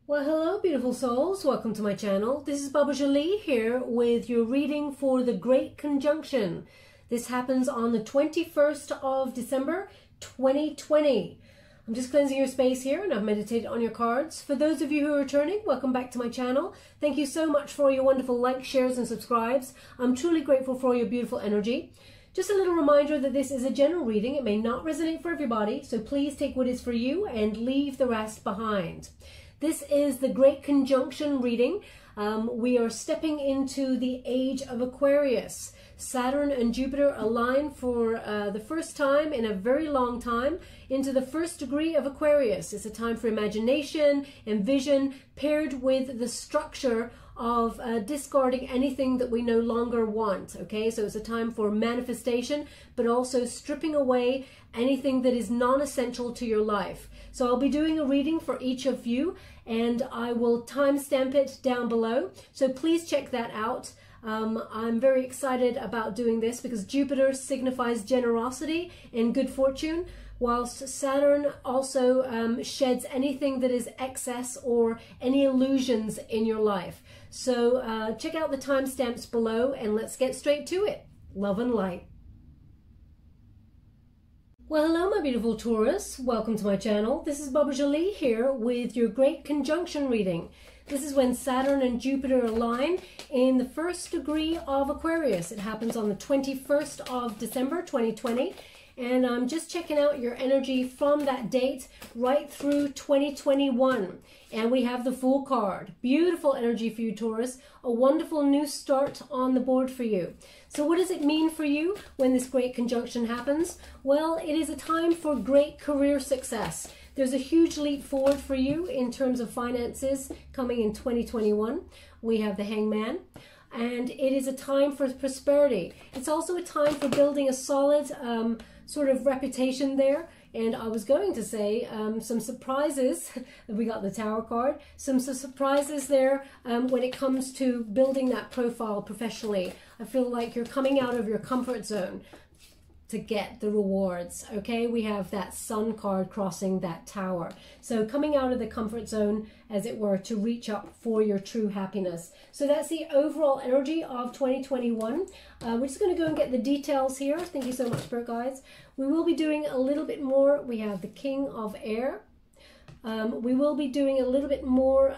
Well, hello beautiful souls, welcome to my channel. This is Baba Jolie here with your reading for the Great Conjunction. This happens on the 21st of December 2020. I'm just cleansing your space here and I've meditated on your cards. For those of you who are returning, welcome back to my channel. Thank you so much for your wonderful likes, shares and subscribes. I'm truly grateful for your beautiful energy. Just a little reminder that this is a general reading. It may not resonate for everybody, so please take what is for you and leave the rest behind. This is the Great Conjunction reading. We are stepping into the age of Aquarius. Saturn and Jupiter align for the first time in a very long time into the first degree of Aquarius. It's a time for imagination and vision paired with the structure of discarding anything that we no longer want. Okay, so it's a time for manifestation, but also stripping away anything that is non-essential to your life. So I'll be doing a reading for each of you and I will timestamp it down below. So please check that out. I'm very excited about doing this because Jupiter signifies generosity and good fortune, whilst Saturn also sheds anything that is excess or any illusions in your life. So check out the timestamps below and let's get straight to it. Love and light. Well, hello my beautiful Taurus, welcome to my channel. This is Baba Jolie here with your Great Conjunction reading. This is when Saturn and Jupiter align in the first degree of Aquarius. It happens on the 21st of December 2020. And I'm just checking out your energy from that date right through 2021. And we have the Fool card. Beautiful energy for you, Taurus. A wonderful new start on the board for you. So what does it mean for you when this great conjunction happens? Well, it is a time for great career success. There's a huge leap forward for you in terms of finances coming in 2021. We have the Hangman. And it is a time for prosperity. It's also a time for building a solid sort of reputation there. And I was going to say some surprises. We got the Tower card. Some surprises there when it comes to building that profile professionally. I feel like you're coming out of your comfort zone to get the rewards. Okay, we have that Sun card crossing that Tower. So coming out of the comfort zone, as it were, to reach up for your true happiness. So that's the overall energy of 2021. We're just going to go and get the details here. Thank you so much, Spirit Guides. We will be doing a little bit more. We have the King of Air. We will be doing a little bit more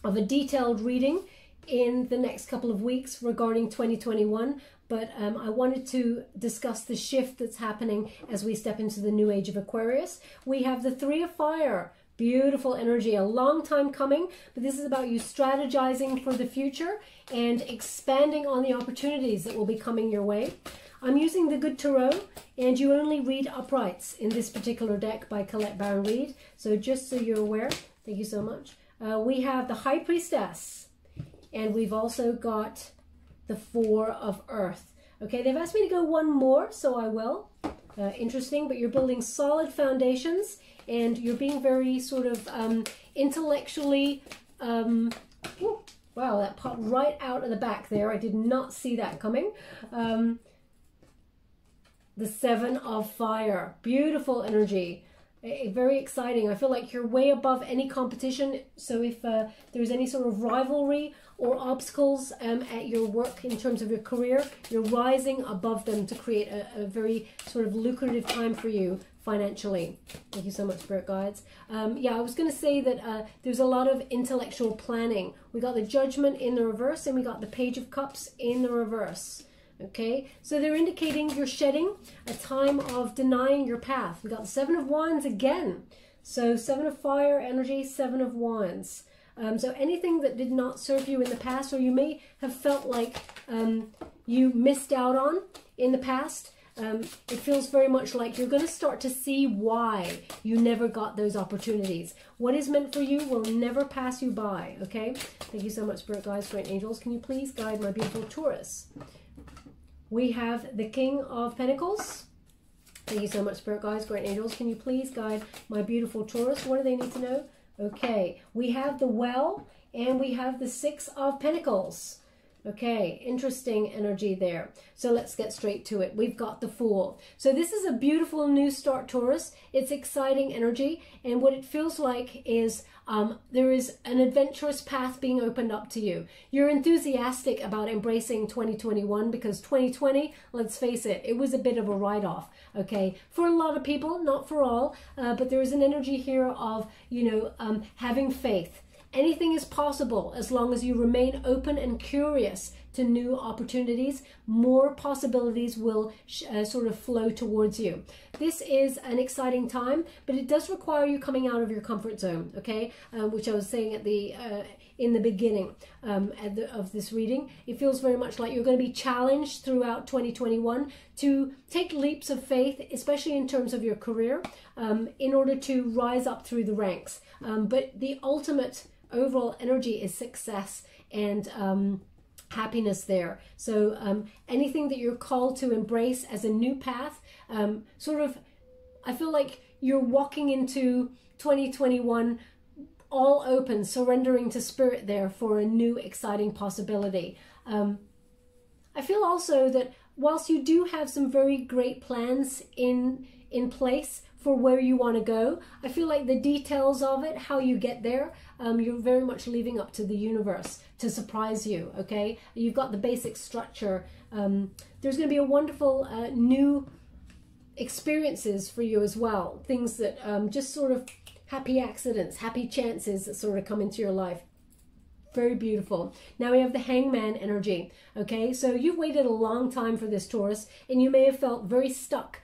of a detailed reading in the next couple of weeks regarding 2021. But I wanted to discuss the shift that's happening as we step into the new age of Aquarius. We have the Three of Fire. Beautiful energy, a long time coming, but this is about you strategizing for the future and expanding on the opportunities that will be coming your way. I'm using the Good Tarot, and you only read uprights in this particular deck by Colette Baron Reid. So just so you're aware, thank you so much. We have the High Priestess, and we've also got the Four of Earth. Okay, they've asked me to go one more, so I will. Interesting, but you're building solid foundations and you're being very sort of intellectually, wow, that popped right out of the back there. I did not see that coming. The Seven of Fire, beautiful energy. Very exciting. I feel like you're way above any competition. So if there's any sort of rivalry or obstacles at your work in terms of your career, you're rising above them to create a very sort of lucrative time for you financially. Thank you so much, Spirit Guides. Yeah, I was going to say that there's a lot of intellectual planning. We got the Judgment in the reverse and we got the Page of Cups in the reverse. Okay, so they're indicating you're shedding a time of denying your path. We got the Seven of Wands again. So Seven of Fire energy, Seven of Wands. So anything that did not serve you in the past, or you may have felt like you missed out on in the past, it feels very much like you're going to start to see why you never got those opportunities. What is meant for you will never pass you by. Okay, thank you so much, Spirit Guides, Great Angels. Can you please guide my beautiful Taurus? We have the King of Pentacles. Thank you so much, Spirit Guides, Great Angels. Can you please guide my beautiful Taurus? What do they need to know? Okay, we have the Well and we have the Six of Pentacles. Okay, interesting energy there. So let's get straight to it. We've got the Fool. So this is a beautiful new start, Taurus. It's exciting energy, and what it feels like is there is an adventurous path being opened up to you. You're enthusiastic about embracing 2021 because 2020, let's face it, it was a bit of a write-off, okay? For a lot of people, not for all, but there is an energy here of, you know, having faith. Anything is possible as long as you remain open and curious to new opportunities. More possibilities will sort of flow towards you. This is an exciting time, but it does require you coming out of your comfort zone, okay? Which I was saying at the in the beginning of this reading. It feels very much like you're going to be challenged throughout 2021 to take leaps of faith, especially in terms of your career, in order to rise up through the ranks. But the ultimate overall energy is success and happiness there. So anything that you're called to embrace as a new path, sort of, I feel like you're walking into 2021 all open, surrendering to spirit there for a new exciting possibility. I feel also that whilst you do have some very great plans in place for where you want to go, I feel like the details of it, how you get there, you're very much leaving up to the universe to surprise you, okay? You've got the basic structure. There's going to be a wonderful new experiences for you as well. Things that just sort of happy accidents, happy chances that sort of come into your life. Very beautiful. Now we have the Hangman energy, okay? So you've waited a long time for this, Taurus, and you may have felt very stuck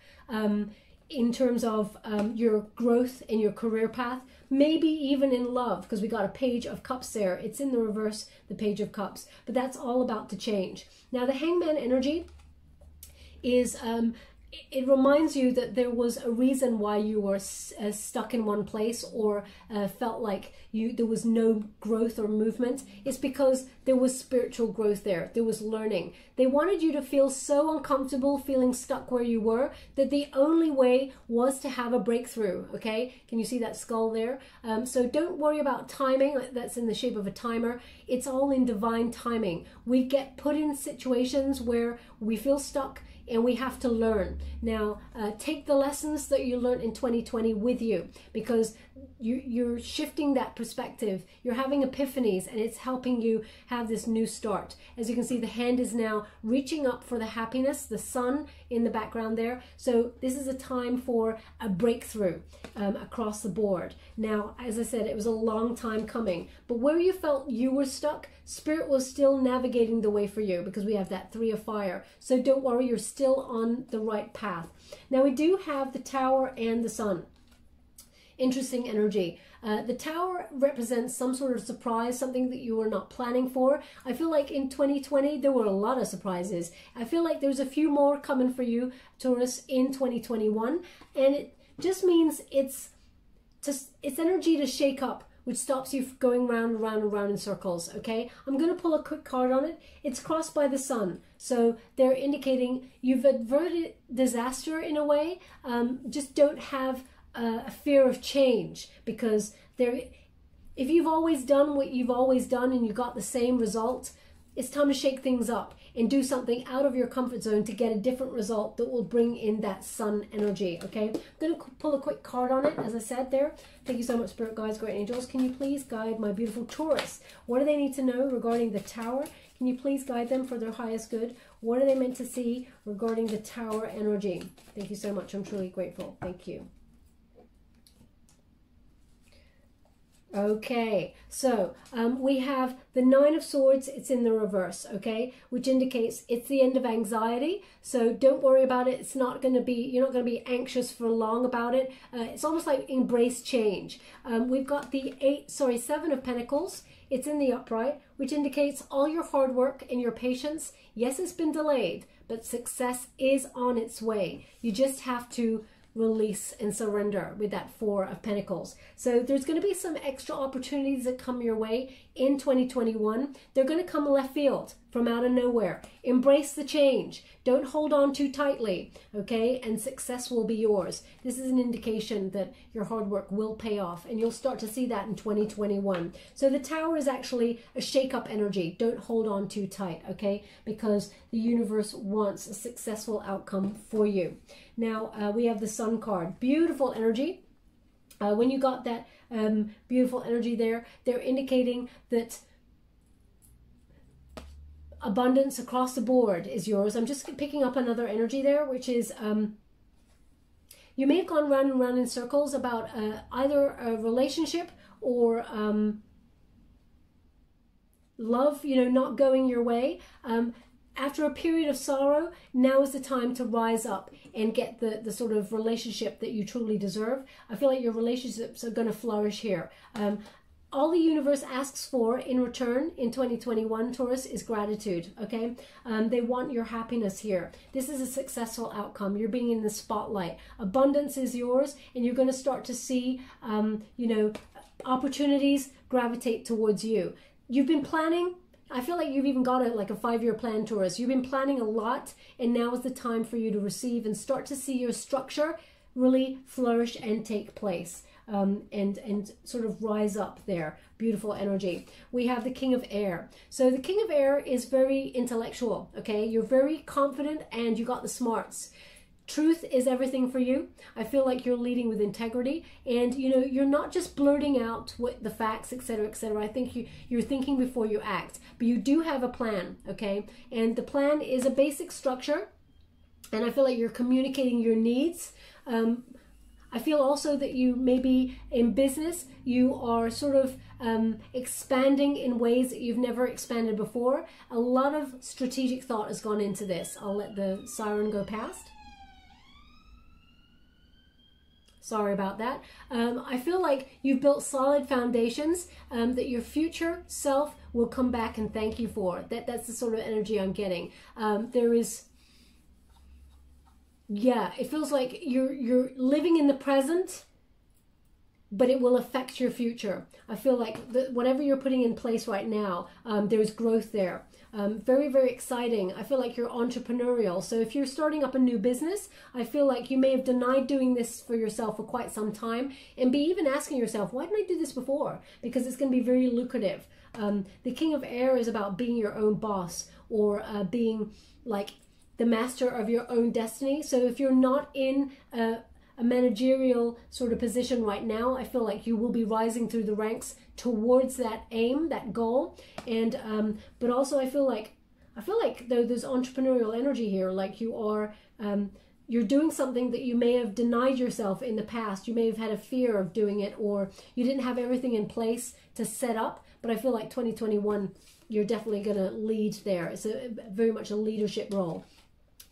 in terms of your growth in your career path, maybe even in love, because we got a Page of Cups there. It's in the reverse, the Page of Cups, but that's all about to change. Now the Hangman energy is, it reminds you that there was a reason why you were stuck in one place or felt like there was no growth or movement. It's because there was spiritual growth there. There was learning. They wanted you to feel so uncomfortable feeling stuck where you were that the only way was to have a breakthrough, okay? Can you see that skull there? So don't worry about timing. That's in the shape of a timer. It's all in divine timing. We get put in situations where we feel stuck and we have to learn. Now, take the lessons that you learned in 2020 with you, because you're shifting that perspective. You're having epiphanies, and it's helping you have this new start. As you can see, the hand is now reaching up for the happiness, the sun in the background there. So this is a time for a breakthrough across the board. Now, as I said, it was a long time coming, but where you felt you were stuck, Spirit was still navigating the way for you, because we have that 3 of fire. So don't worry, you're still on the right path. Now we do have the Tower and the Sun. Interesting energy. The Tower represents some sort of surprise, something that you were not planning for. I feel like in 2020 there were a lot of surprises. I feel like there's a few more coming for you, Taurus, in 2021, and it just means it's energy to shake up, which stops you going round and round and round in circles, okay? I'm going to pull a quick card on it. It's crossed by the Sun. So they're indicating you've averted disaster in a way. Just don't have a fear of change, because if you've always done what you've always done and you got the same result, it's time to shake things up and do something out of your comfort zone to get a different result that will bring in that Sun energy, okay? I'm going to pull a quick card on it, as I said there. Thank you so much, Spirit Guides, Great Angels. Can you please guide my beautiful Taurus? What do they need to know regarding the Tower? Can you please guide them for their highest good? What are they meant to see regarding the Tower energy? Thank you so much. I'm truly grateful. Thank you. Okay, so we have the 9 of Swords. It's in the reverse, okay, which indicates it's the end of anxiety. So don't worry about it. It's not going to be, you're not going to be anxious for long about it. It's almost like embrace change. We've got the 7 of Pentacles. It's in the upright, which indicates all your hard work and your patience. Yes, it's been delayed, but success is on its way. You just have to release and surrender with that Four of Pentacles. So there's going to be some extra opportunities that come your way in 2021. They're going to come left field, from out of nowhere. Embrace the change. Don't hold on too tightly, okay? And success will be yours. This is an indication that your hard work will pay off, and you'll start to see that in 2021. So the Tower is actually a shake-up energy. Don't hold on too tight, okay? Because the universe wants a successful outcome for you. Now, we have the Sun card. Beautiful energy. When you got that beautiful energy there, they're indicating that abundance across the board is yours. I'm just picking up another energy there, which is you may have gone round and round in circles about either a relationship or love, you know, not going your way. After a period of sorrow, now is the time to rise up and get the sort of relationship that you truly deserve. I feel like your relationships are going to flourish here. All the universe asks for in return in 2021, Taurus, is gratitude, okay? They want your happiness here. This is a successful outcome. You're being in the spotlight. Abundance is yours, and you're going to start to see, you know, opportunities gravitate towards you. You've been planning. I feel like you've even got like a 5-year plan, Taurus. You've been planning a lot, and now is the time for you to receive and start to see your structure really flourish and take place. And sort of rise up there. Beautiful energy. We have the King of Air. So the King of Air is very intellectual, okay? You're very confident and you got the smarts. Truth is everything for you. I feel like you're leading with integrity, and you know, you're not just blurting out what the facts, etc., etc. I think you're thinking before you act, but you do have a plan, okay? And the plan is a basic structure, and I feel like you're communicating your needs. I feel also that you maybe in business, you are sort of expanding in ways that you've never expanded before. A lot of strategic thought has gone into this. I'll let the siren go past. Sorry about that. I feel like you've built solid foundations that your future self will come back and thank you for. That's the sort of energy I'm getting. There is... Yeah, it feels like you're living in the present, but it will affect your future. I feel like whatever you're putting in place right now, there's growth there. Very, very exciting. I feel like you're entrepreneurial. So if you're starting up a new business, I feel like you may have denied doing this for yourself for quite some time, and be even asking yourself, why didn't I do this before? Because it's going to be very lucrative. The King of Air is about being your own boss, or being like the master of your own destiny. So if you're not in a managerial sort of position right now, I feel like you will be rising through the ranks towards that aim, that goal. And but also I feel like though there's entrepreneurial energy here, like you are you're doing something that you may have denied yourself in the past. You may have had a fear of doing it, or you didn't have everything in place to set up. But I feel like 2021, you're definitely going to lead there. It's very much a leadership role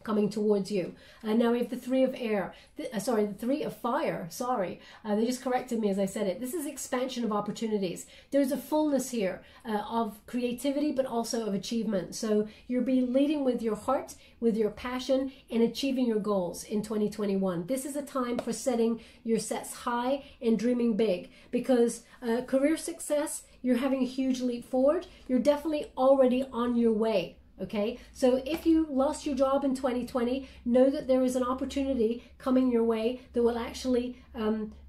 coming towards you. And now we have the Three of Air. The Three of Fire. Sorry. They just corrected me as I said it. This is expansion of opportunities. There's a fullness here of creativity, but also of achievement. So you'll be leading with your heart, with your passion, and achieving your goals in 2021. This is a time for setting your sets high and dreaming big, because career success, you're having a huge leap forward. You're definitely already on your way. Okay, so if you lost your job in 2020, know that there is an opportunity coming your way that will actually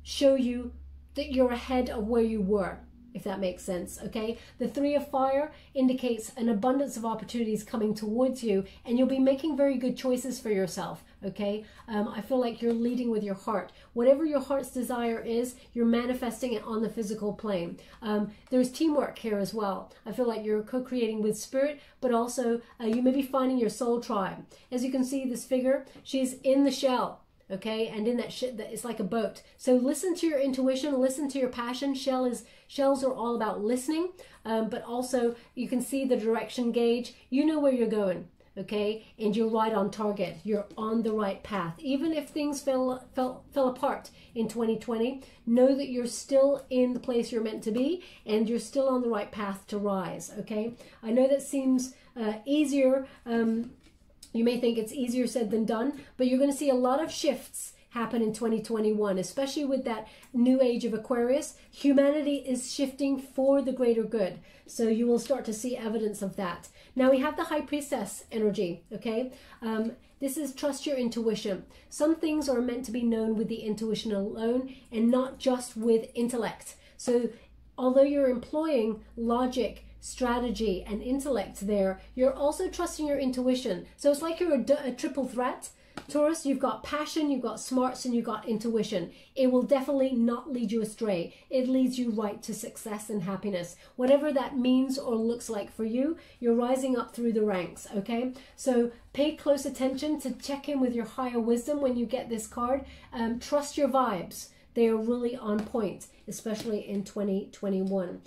show you that you're ahead of where you were, if that makes sense. Okay, the Three of Fire indicates an abundance of opportunities coming towards you, and you'll be making very good choices for yourself. Okay, I feel like you're leading with your heart. Whatever your heart's desire is, you're manifesting it on the physical plane. There's teamwork here as well. I feel like you're co-creating with spirit, but also you may be finding your soul tribe. As you can see, this figure, she's in the shell. Okay, and in that it's like a boat. So listen to your intuition, listen to your passion. Shells are all about listening, but also you can see the direction gauge. You know where you're going. Okay, and you're right on target. You're on the right path. Even if things fell apart in 2020, know that you're still in the place you're meant to be, and you're still on the right path to rise. Okay, I know that seems easier. You may think it's easier said than done, but you're going to see a lot of shifts happen in 2021, especially with that new age of Aquarius. Humanity is shifting for the greater good. So you will start to see evidence of that. Now we have the High Priestess energy, okay? This is trust your intuition. Some things are meant to be known with the intuition alone and not just with intellect. So although you're employing logic, strategy, and intellect there, you're also trusting your intuition. So it's like you're a triple threat. Taurus, you've got passion, you've got smarts, and you've got intuition. It will definitely not lead you astray. It leads you right to success and happiness. Whatever that means or looks like for you, you're rising up through the ranks, okay? So pay close attention to check in with your higher wisdom when you get this card. Trust your vibes. They are really on point, especially in 2021.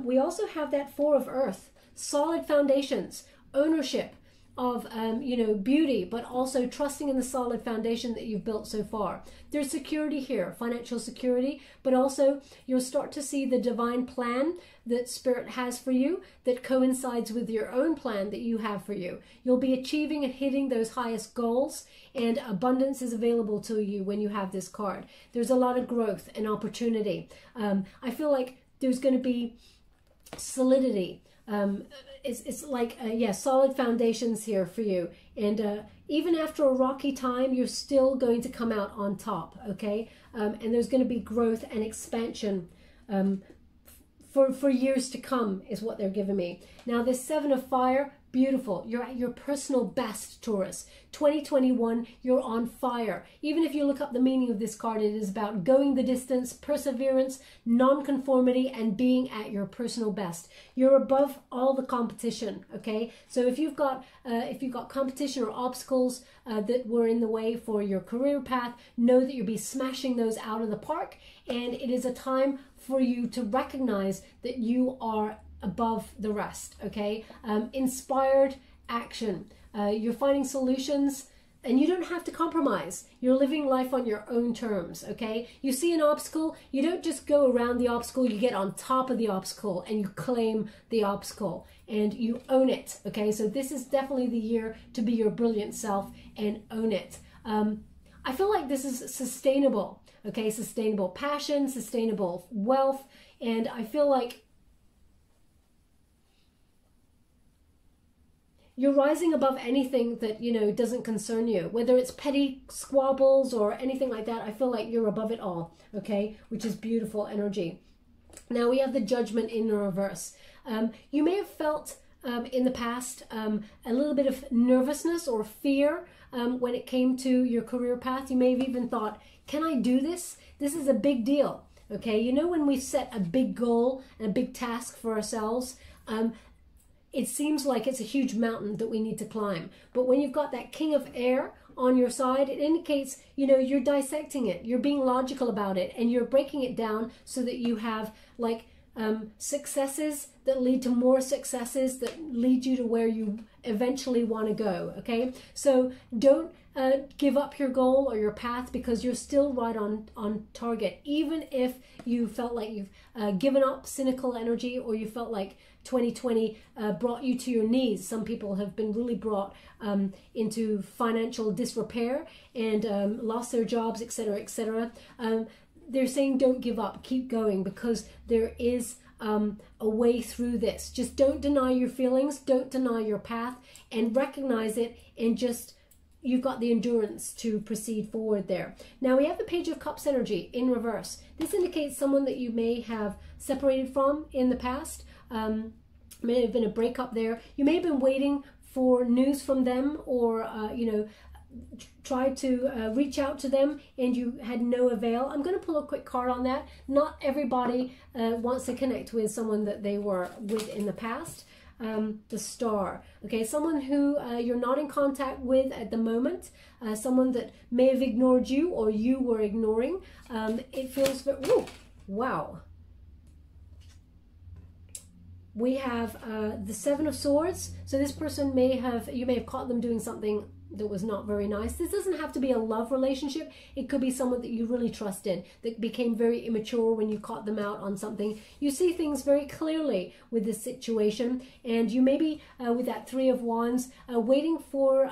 We also have that Four of Earth, solid foundations, ownership of, you know, beauty, but also trusting in the solid foundation that you've built so far. There's security here, financial security, but also you'll start to see the divine plan that Spirit has for you that coincides with your own plan that you have for you. You'll be achieving and hitting those highest goals, and abundance is available to you when you have this card. There's a lot of growth and opportunity. I feel like there's going to be solidity. It's like, yeah, solid foundations here for you. And even after a rocky time, you're still going to come out on top, okay? And there's going to be growth and expansion for years to come is what they're giving me. Now, this Seven of Fire, beautiful. You're at your personal best, Taurus. 2021, you're on fire. Even if you look up the meaning of this card, it is about going the distance, perseverance, non-conformity, and being at your personal best. You're above all the competition, okay? So if you've got competition or obstacles that were in the way for your career path, know that you'll be smashing those out of the park, and it is a time for you to recognize that you are above the rest, okay? Inspired action. You're finding solutions, and you don't have to compromise. You're living life on your own terms, okay? You see an obstacle, you don't just go around the obstacle, you get on top of the obstacle and you claim the obstacle and you own it, okay? So this is definitely the year to be your brilliant self and own it. I feel like this is sustainable, okay? Sustainable passion, sustainable wealth, and I feel like you're rising above anything that, you know, doesn't concern you, whether it's petty squabbles or anything like that. I feel like you're above it all, okay, which is beautiful energy. Now we have the Judgment in the reverse. You may have felt in the past a little bit of nervousness or fear when it came to your career path. You may have even thought, can I do this? This is a big deal, okay? You know, when we set a big goal and a big task for ourselves, it seems like it's a huge mountain that we need to climb. But when you've got that King of Air on your side, it indicates, you know, you're dissecting it, you're being logical about it, and you're breaking it down so that you have like successes that lead to more successes that lead you to where you eventually want to go, okay? So don't give up your goal or your path, because you're still right on target. Even if you felt like you've given up, cynical energy, or you felt like 2020 brought you to your knees. Some people have been really brought into financial disrepair and lost their jobs, etc., etc. They're saying don't give up, keep going, because there is a way through this. Just don't deny your feelings, don't deny your path, and recognize it, and just you've got the endurance to proceed forward there. Now we have the Page of Cups energy in reverse. This indicates someone that you may have separated from in the past. May have been a breakup there. You may have been waiting for news from them, or you know, tried to reach out to them and you had no avail. I'm going to pull a quick card on that. Not everybody wants to connect with someone that they were with in the past. The Star, okay, someone who you're not in contact with at the moment, someone that may have ignored you or you were ignoring. It feels very, ooh, wow. We have the Seven of Swords. So this person you may have caught them doing something that was not very nice. This doesn't have to be a love relationship. It could be someone that you really trusted that became very immature when you caught them out on something. You see things very clearly with this situation, and you may be with that Three of Wands waiting for,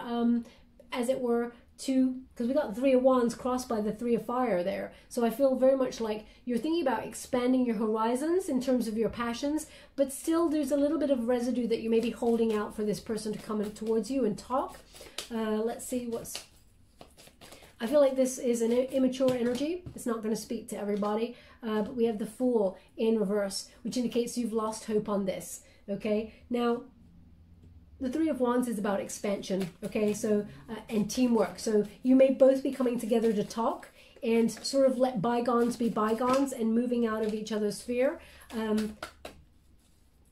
as it were, two, because we got the Three of Wands crossed by the Three of Fire there. So I feel very much like you're thinking about expanding your horizons in terms of your passions, but still there's a little bit of residue that you may be holding out for this person to come in towards you and talk. Let's see what's... I feel like this is an immature energy. It's not going to speak to everybody. But we have the Fool in reverse, which indicates you've lost hope on this. Okay, now the Three of Wands is about expansion, okay, so and teamwork. So you may both be coming together to talk and sort of let bygones be bygones and moving out of each other's sphere. Thank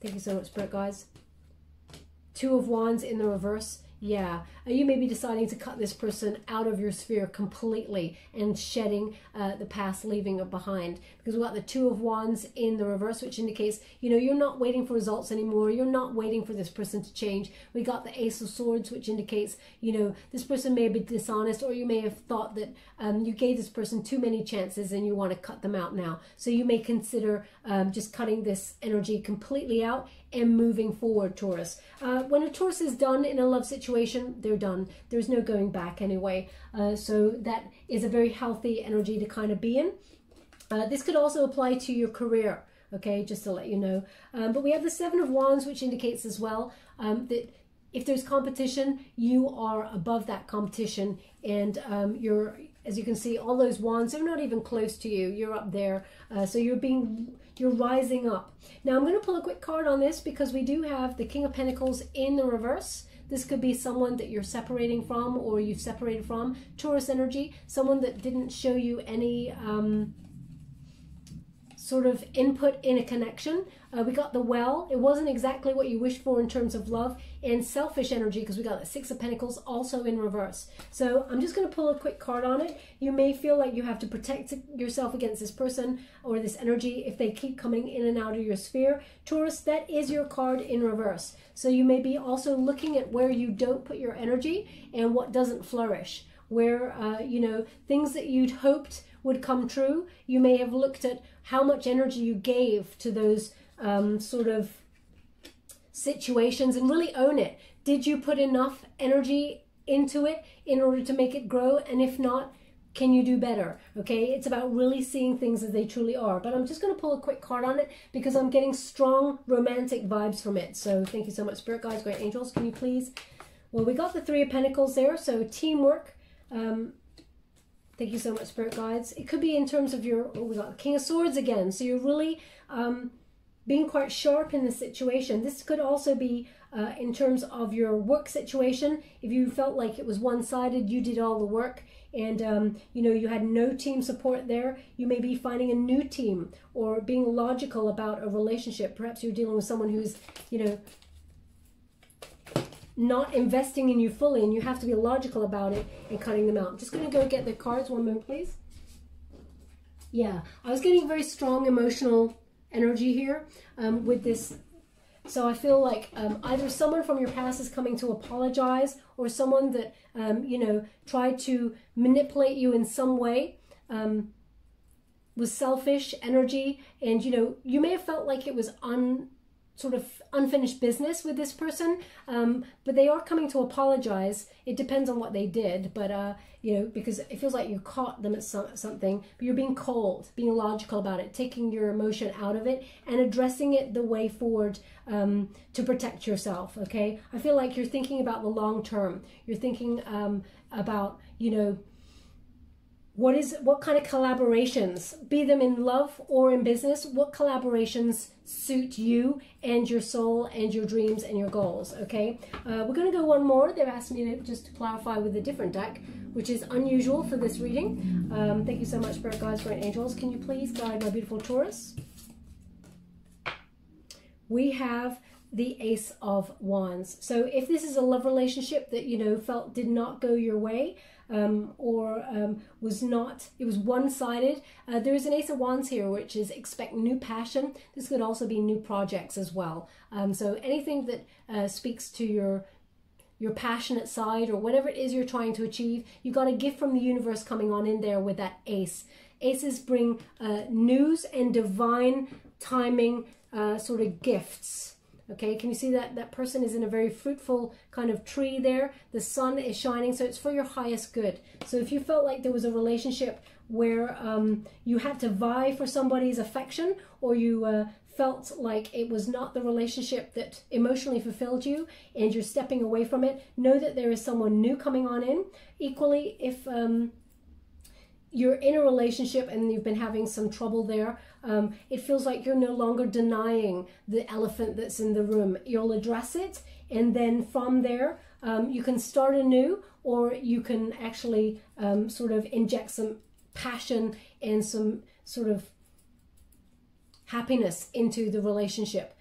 you so much, Spirit guys. Two of Wands in the reverse. Yeah, you may be deciding to cut this person out of your sphere completely and shedding the past, leaving it behind. Because we've got the Two of Wands in the reverse, which indicates, you know, you're not waiting for results anymore. You're not waiting for this person to change. We got the Ace of Swords, which indicates, you know, this person may be dishonest, or you may have thought that you gave this person too many chances and you want to cut them out now. So you may consider just cutting this energy completely out and moving forward, Taurus. When a Taurus is done in a love situation, they're done. There's no going back anyway. So that is a very healthy energy to kind of be in. This could also apply to your career, okay, just to let you know. But we have the Seven of Wands, which indicates as well that if there's competition, you are above that competition, and you're, as you can see, all those wands are not even close to you. You're up there. So you're rising up. Now I'm going to pull a quick card on this because we do have the King of Pentacles in the reverse. This could be someone that you're separating from, or you've separated from. Taurus energy, someone that didn't show you any sort of input in a connection. We got the Well. It wasn't exactly what you wished for in terms of love. And selfish energy, because we got the Six of Pentacles also in reverse. So I'm just going to pull a quick card on it. You may feel like you have to protect yourself against this person or this energy if they keep coming in and out of your sphere. Taurus, that is your card in reverse. So you may be also looking at where you don't put your energy and what doesn't flourish. Where, you know, things that you'd hoped would come true, you may have looked at how much energy you gave to those sort of situations and really own it. Did you put enough energy into it in order to make it grow? And if not, can you do better? Okay, it's about really seeing things as they truly are. But I'm just going to pull a quick card on it because I'm getting strong romantic vibes from it. So thank you so much, Spirit Guides, Great Angels. Can you please? Well, we got the Three of Pentacles there, so teamwork. Thank you so much, Spirit Guides. It could be in terms of your, oh, we got the King of Swords again. So you're really being quite sharp in this situation. This could also be in terms of your work situation. If you felt like it was one-sided, you did all the work, and you know, you had no team support there, you may be finding a new team or being logical about a relationship. Perhaps you're dealing with someone who's, you know, not investing in you fully, and you have to be logical about it and cutting them out. I'm just going to go get the cards. One moment, please. Yeah, I was getting very strong emotional energy here with this. So I feel like either someone from your past is coming to apologize, or someone that, you know, tried to manipulate you in some way, was selfish energy. And, you know, you may have felt like it was sort of unfinished business with this person, but they are coming to apologize. It depends on what they did, but you know, because it feels like you caught them at something, but you're being cold, being logical about it, taking your emotion out of it and addressing it the way forward to protect yourself. Okay, I feel like you're thinking about the long term. You're thinking about, you know, what kind of collaborations, be them in love or in business, what collaborations suit you and your soul and your dreams and your goals, okay? We're going to go one more. They've asked me to just clarify with a different deck, which is unusual for this reading. Thank you so much, Spirit Guides, Great Angels. Can you please guide my beautiful Taurus? We have the Ace of Wands. So if this is a love relationship that, you know, felt did not go your way, was not, it was one-sided, there is an Ace of Wands here, which is expect new passion. This could also be new projects as well. So anything that speaks to your passionate side, or whatever it is you're trying to achieve, you got a gift from the universe coming on in there with that ace. Aces bring news and divine timing sort of gifts. Okay, can you see that that person is in a very fruitful kind of tree there? The sun is shining, so it's for your highest good. So if you felt like there was a relationship where you had to vie for somebody's affection, or you felt like it was not the relationship that emotionally fulfilled you and you're stepping away from it, know that there is someone new coming on in. Equally, if you're in a relationship and you've been having some trouble there, it feels like you're no longer denying the elephant that's in the room. You'll address it, and then from there you can start anew, or you can actually sort of inject some passion and some sort of happiness into the relationship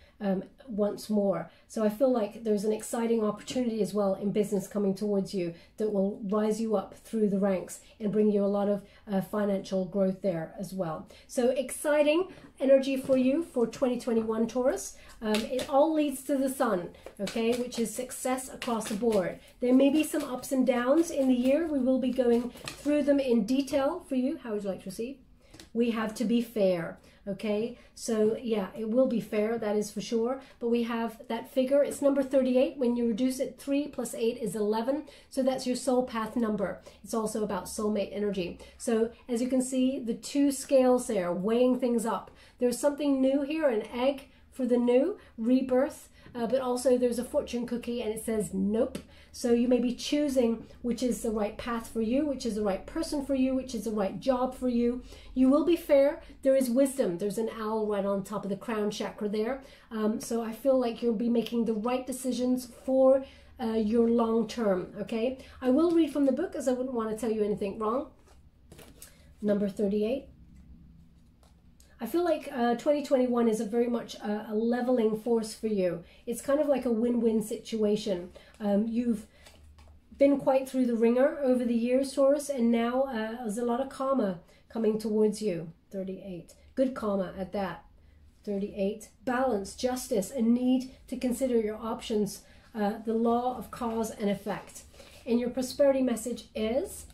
once more. So I feel like there's an exciting opportunity as well in business coming towards you that will rise you up through the ranks and bring you a lot of financial growth there as well. So exciting energy for you for 2021, Taurus. It all leads to the sun, okay, which is success across the board. There may be some ups and downs in the year. We will be going through them in detail for you. How would you like to receive? We have to be fair. Okay, so yeah, it will be fair, that is for sure. But we have that figure, it's number 38. When you reduce it, 3 plus 8 is 11. So that's your soul path number. It's also about soulmate energy. So as you can see, the two scales there, weighing things up. There's something new here, an egg for the new, rebirth. But also there's a fortune cookie and it says nope. So you may be choosing which is the right path for you, which is the right person for you, which is the right job for you. You will be fair. There is wisdom. There's an owl right on top of the crown chakra there. So I feel like you'll be making the right decisions for your long term, okay? I will read from the book as I wouldn't want to tell you anything wrong. Number 38. I feel like 2021 is a very much a leveling force for you. It's kind of like a win-win situation. You've been quite through the ringer over the years, Taurus, and now there's a lot of karma coming towards you. 38. Good karma at that. 38. Balance, justice, a need to consider your options, the law of cause and effect. And your prosperity message is...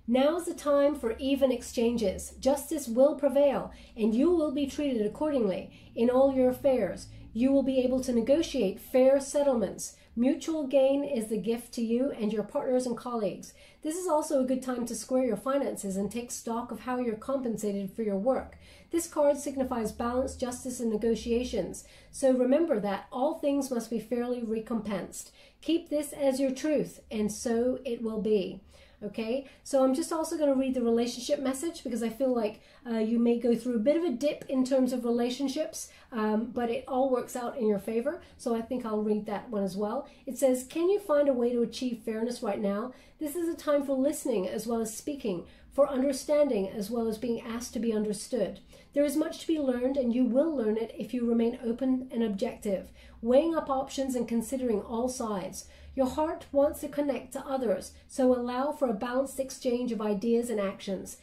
Now's the time for even exchanges. Justice will prevail, and you will be treated accordingly in all your affairs. You will be able to negotiate fair settlements. Mutual gain is the gift to you and your partners and colleagues. This is also a good time to square your finances and take stock of how you're compensated for your work. This card signifies balance, justice, and negotiations. So remember that all things must be fairly recompensed. Keep this as your truth, and so it will be. Okay, so I'm just also going to read the relationship message because I feel like you may go through a bit of a dip in terms of relationships, but it all works out in your favor. So I think I'll read that one as well. It says, can you find a way to achieve fairness right now? This is a time for listening as well as speaking, for understanding as well as being asked to be understood. There is much to be learned, and you will learn it if you remain open and objective, weighing up options and considering all sides. Your heart wants to connect to others, so allow for a balanced exchange of ideas and actions.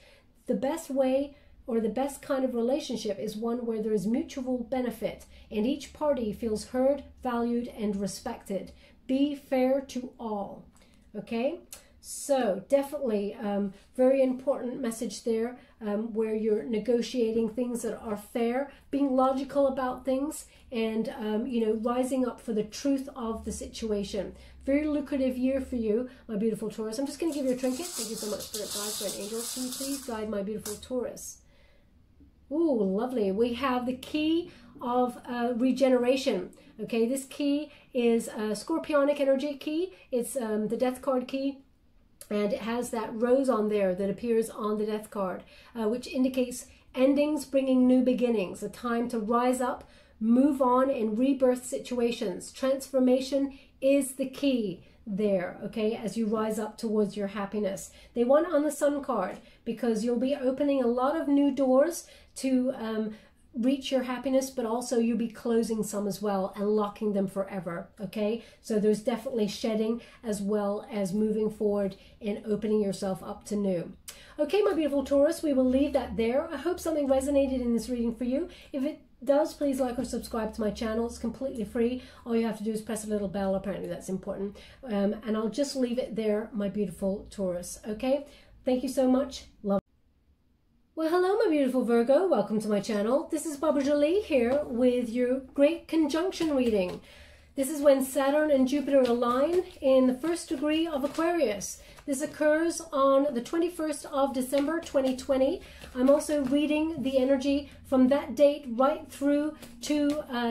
The best way or the best kind of relationship is one where there is mutual benefit and each party feels heard, valued, and respected. Be fair to all. Okay? So definitely very important message there where you're negotiating things that are fair, being logical about things, and you know, rising up for the truth of the situation. Very lucrative year for you, my beautiful Taurus. I'm just going to give you a trinket. Thank you so much, Spirit Guides, Spirit Angels. Can you please guide my beautiful Taurus? Ooh, lovely. We have the key of regeneration. Okay, this key is a scorpionic energy key. It's the death card key. And it has that rose on there that appears on the death card, which indicates endings bringing new beginnings, a time to rise up, move on, and rebirth situations. Transformation is the key there, okay, as you rise up towards your happiness. They want it on the Sun card because you'll be opening a lot of new doors to reach your happiness, but also you'll be closing some as well and locking them forever, okay? So there's definitely shedding as well as moving forward and opening yourself up to new. Okay, my beautiful Taurus, we will leave that there. I hope something resonated in this reading for you. If it does, please like or subscribe to my channel. It's completely free. All you have to do is press a little bell. Apparently that's important. And I'll just leave it there, my beautiful Taurus, okay? Thank you so much. Love. Well, hello, my beautiful Virgo. Welcome to my channel. This is Baba Jolie here with your great conjunction reading. This is when Saturn and Jupiter align in the first degree of Aquarius. This occurs on the 21st of December 2020. I'm also reading the energy from that date right through to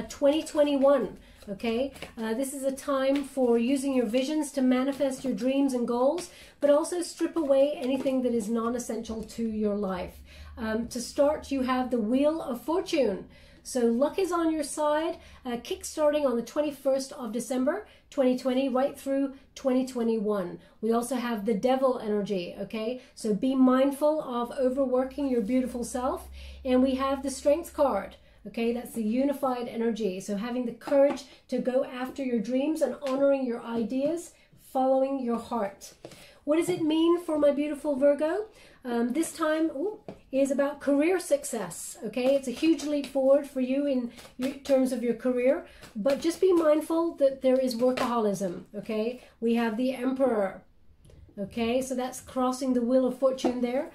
2021. Okay, this is a time for using your visions to manifest your dreams and goals, but also strip away anything that is non-essential to your life. To start, you have the Wheel of Fortune. So luck is on your side, kick-starting on the 21st of December 2020 right through 2021. We also have the Devil energy, okay? So be mindful of overworking your beautiful self. And we have the Strength card. Okay, that's the unified energy. So having the courage to go after your dreams and honoring your ideas, following your heart. What does it mean for my beautiful Virgo? This time is about career success. Okay, it's a huge leap forward for you in terms of your career, but just be mindful that there is workaholism. Okay, we have the Emperor. Okay, so that's crossing the Wheel of Fortune there.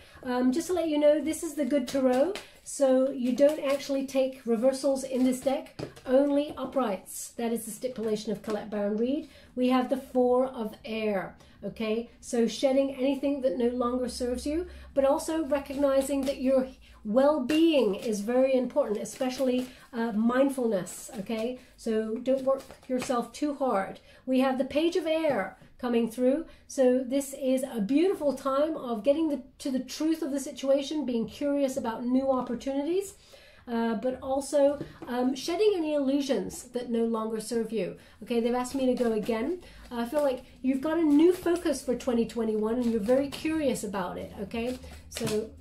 Just to let you know, this is the good tarot. So you don't actually take reversals in this deck, only uprights. That is the stipulation of Colette Baron Reid. We have the Four of Air, okay? So shedding anything that no longer serves you, but also recognizing that your well-being is very important, especially mindfulness, okay? So don't work yourself too hard. We have the Page of Air coming through. So this is a beautiful time of getting to the truth of the situation, being curious about new opportunities, but also shedding any illusions that no longer serve you. Okay, they've asked me to go again. I feel like you've got a new focus for 2021 and you're very curious about it, okay? So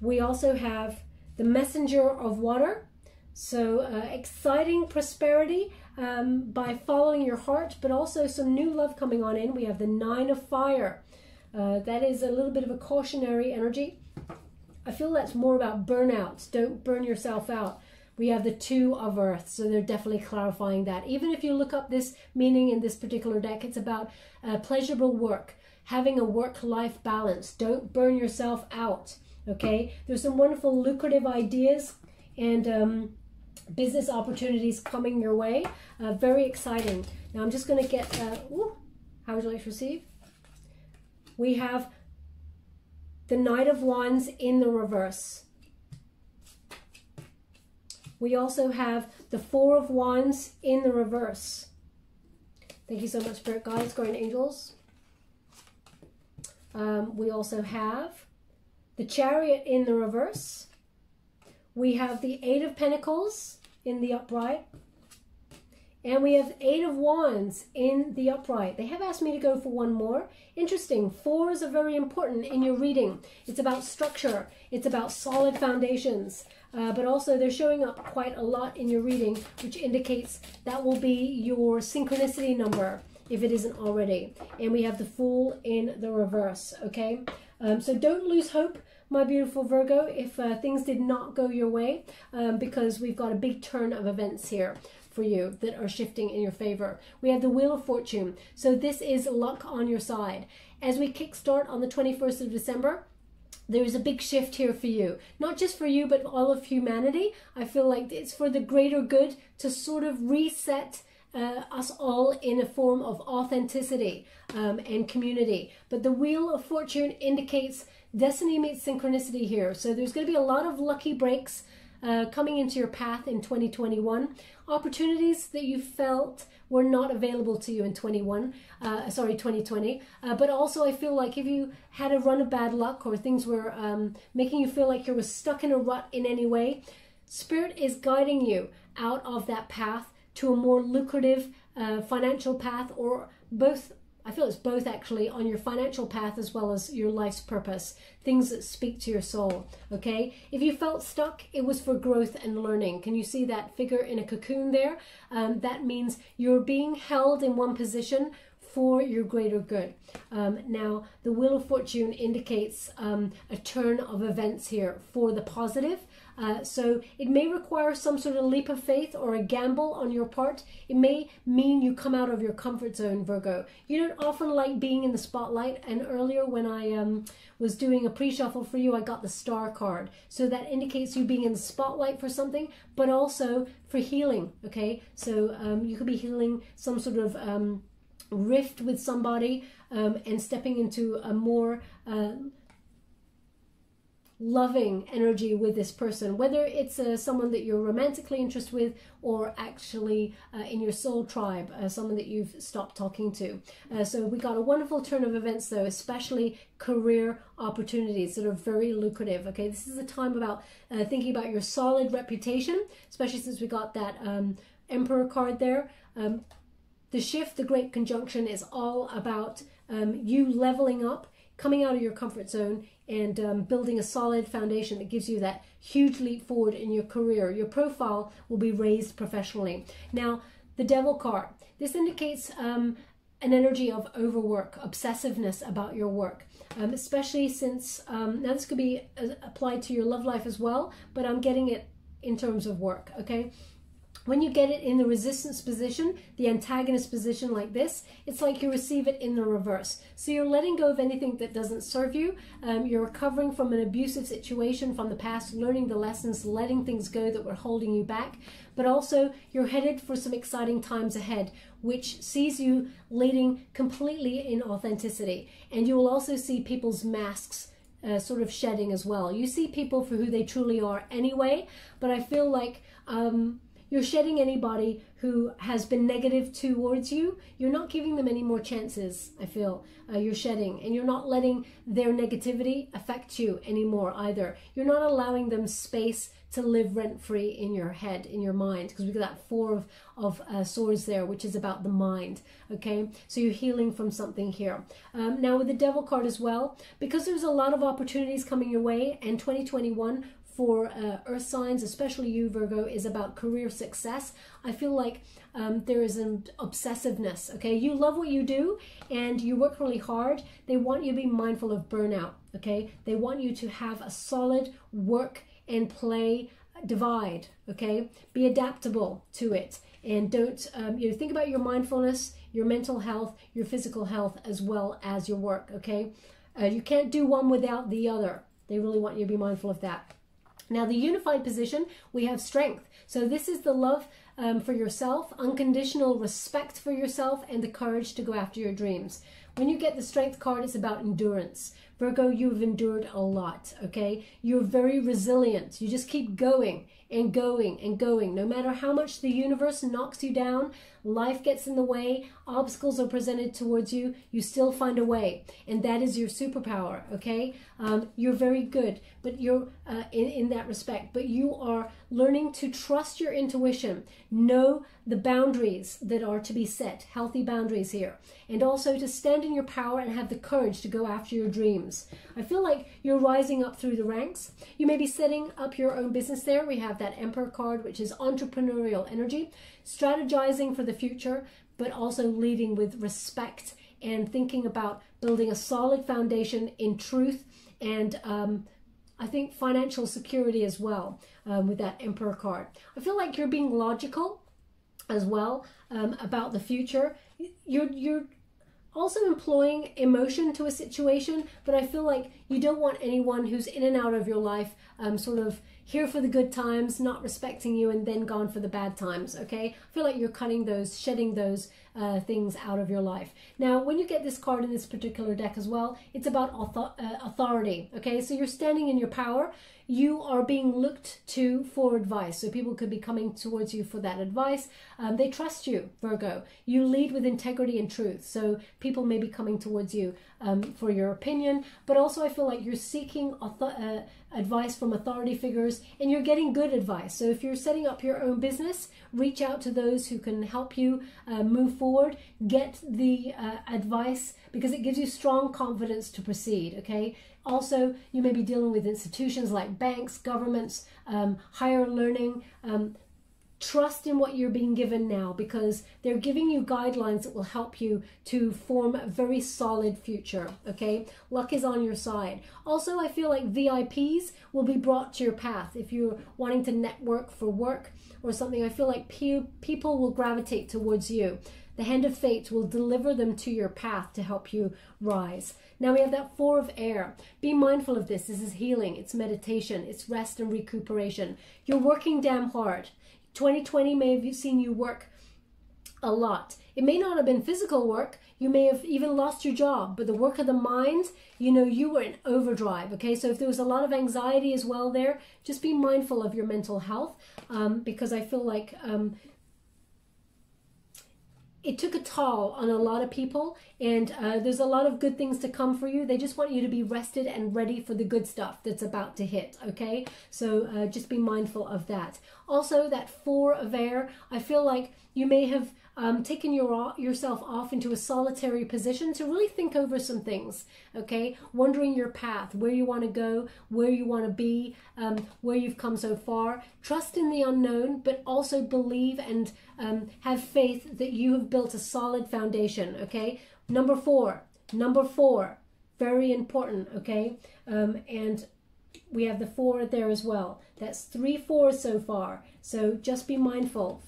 we also have the Messenger of Water. So exciting prosperity by following your heart, but also some new love coming on in. We have the Nine of Fire. That is a little bit of a cautionary energy. I feel that's more about burnouts. Don't burn yourself out. We have the Two of Earth, so they're definitely clarifying that. Even if you look up this meaning in this particular deck, it's about pleasurable work, having a work-life balance. Don't burn yourself out, okay? There's some wonderful lucrative ideas and business opportunities coming your way. Very exciting. Now I'm just going to get, how would you like to receive? We have the Knight of Wands in the reverse. We also have the Four of Wands in the reverse. Thank you so much, Spirit Guides, Guardian Angels. We also have the Chariot in the reverse. We have the Eight of Pentacles in the upright. And we have Eight of Wands in the upright. They have asked me to go for one more. Interesting. Fours are very important in your reading. It's about structure. It's about solid foundations. But also they're showing up quite a lot in your reading, which indicates that will be your synchronicity number if it isn't already. And we have the Fool in the reverse, okay? So don't lose hope, my beautiful Virgo, if things did not go your way, because we've got a big turn of events here for you that are shifting in your favor. We have the Wheel of Fortune. So this is luck on your side. As we kickstart on the 21st of December, there is a big shift here for you. Not just for you, but all of humanity. I feel like it's for the greater good to sort of reset us all in a form of authenticity and community. But the Wheel of Fortune indicates destiny meets synchronicity here. So there's going to be a lot of lucky breaks coming into your path in 2021. Opportunities that you felt were not available to you in 2020. But also I feel like if you had a run of bad luck or things were making you feel like you were stuck in a rut in any way, Spirit is guiding you out of that path to a more lucrative financial path, or both. I feel it's both actually, on your financial path as well as your life's purpose, things that speak to your soul, okay? If you felt stuck, it was for growth and learning. Can you see that figure in a cocoon there? That means you're being held in one position for your greater good. Now, the Wheel of Fortune indicates a turn of events here for the positive. So it may require some sort of leap of faith or a gamble on your part. It may mean you come out of your comfort zone, Virgo. You don't often like being in the spotlight, and earlier when I was doing a pre-shuffle for you, I got the star card. So that indicates you being in the spotlight for something, but also for healing, okay? So you could be healing some sort of rift with somebody and stepping into a more loving energy with this person, whether it's someone that you're romantically interested with or actually in your soul tribe, someone that you've stopped talking to. So we got a wonderful turn of events though, especially career opportunities that are very lucrative. Okay, this is a time about thinking about your solid reputation, especially since we got that Emperor card there. The shift, the Great Conjunction, is all about you leveling up, coming out of your comfort zone, and building a solid foundation that gives you that huge leap forward in your career. Your profile will be raised professionally. Now, the Devil card. This indicates an energy of overwork, obsessiveness about your work, especially since, now this could be applied to your love life as well, but I'm getting it in terms of work, okay? When you get it in the resistance position, the antagonist position like this, it's like you receive it in the reverse. So you're letting go of anything that doesn't serve you. You're recovering from an abusive situation from the past, learning the lessons, letting things go that were holding you back. But also you're headed for some exciting times ahead, which sees you leading completely in authenticity. And you will also see people's masks sort of shedding as well. You see people for who they truly are anyway, but I feel like you're shedding anybody who has been negative towards you. You're not giving them any more chances, I feel. You're shedding, and you're not letting their negativity affect you anymore either. You're not allowing them space to live rent-free in your head, in your mind, because we've got that Four of Swords there, which is about the mind, okay? So you're healing from something here. Now with the Devil card as well, because there's a lot of opportunities coming your way, and 2021 for earth signs, especially you, Virgo, is about career success. I feel like there is an obsessiveness, okay? You love what you do and you work really hard. They want you to be mindful of burnout, okay? They want you to have a solid work and play divide, okay? Be adaptable to it, and don't, think about your mindfulness, your mental health, your physical health, as well as your work, okay? You can't do one without the other. They really want you to be mindful of that. Now, the unified position, we have strength. So this is the love for yourself, unconditional respect for yourself, and the courage to go after your dreams. When you get the strength card, it's about endurance. Virgo, you've endured a lot, okay? You're very resilient. You just keep going and going and going. No matter how much the universe knocks you down, life gets in the way, obstacles are presented towards you, you still find a way. And that is your superpower, okay? You're very good, but you're in that respect. But you are learning to trust your intuition, know the boundaries that are to be set, healthy boundaries here, and also to stand in your power and have the courage to go after your dreams. I feel like you're rising up through the ranks. You may be setting up your own business there. We have that Emperor card, which is entrepreneurial energy, strategizing for the future, but also leading with respect and thinking about building a solid foundation in truth and I think financial security as well with that Emperor card. I feel like you're being logical as well about the future. You're also employing emotion to a situation, but I feel like you don't want anyone who's in and out of your life sort of here for the good times, not respecting you, and then gone for the bad times, okay? I feel like you're cutting those, shedding those things out of your life. Now, when you get this card in this particular deck as well, it's about authority, okay? So you're standing in your power. You are being looked to for advice. So people could be coming towards you for that advice. They trust you, Virgo. You lead with integrity and truth. So people may be coming towards you for your opinion, but also I feel like you're seeking advice from authority figures, and you're getting good advice. So if you're setting up your own business, reach out to those who can help you move forward. Get the advice, because it gives you strong confidence to proceed, okay? Also, you may be dealing with institutions like banks, governments, higher learning, trust in what you're being given now, because they're giving you guidelines that will help you to form a very solid future, okay? Luck is on your side. Also, I feel like VIPs will be brought to your path. If you're wanting to network for work or something, I feel like people will gravitate towards you. The hand of fate will deliver them to your path to help you rise. Now we have that 4 of air. Be mindful of this. This is healing. It's meditation. It's rest and recuperation. You're working damn hard. 2020 may have seen you work a lot. It may not have been physical work. You may have even lost your job, but the work of the mind, you know, you were in overdrive, okay? So if there was a lot of anxiety as well there, just be mindful of your mental health, because I feel like it took a toll on a lot of people, and there's a lot of good things to come for you. They just want you to be rested and ready for the good stuff that's about to hit, okay? So just be mindful of that. Also, that 4 of air, I feel like you may have taken yourself off into a solitary position to really think over some things, okay? Wondering your path, where you want to go, where you want to be, where you've come so far. Trust in the unknown, but also believe and have faith that you have built a solid foundation, okay? Number 4, very important, okay? And we have the 4 there as well. That's 3 4s so far. So just be mindful.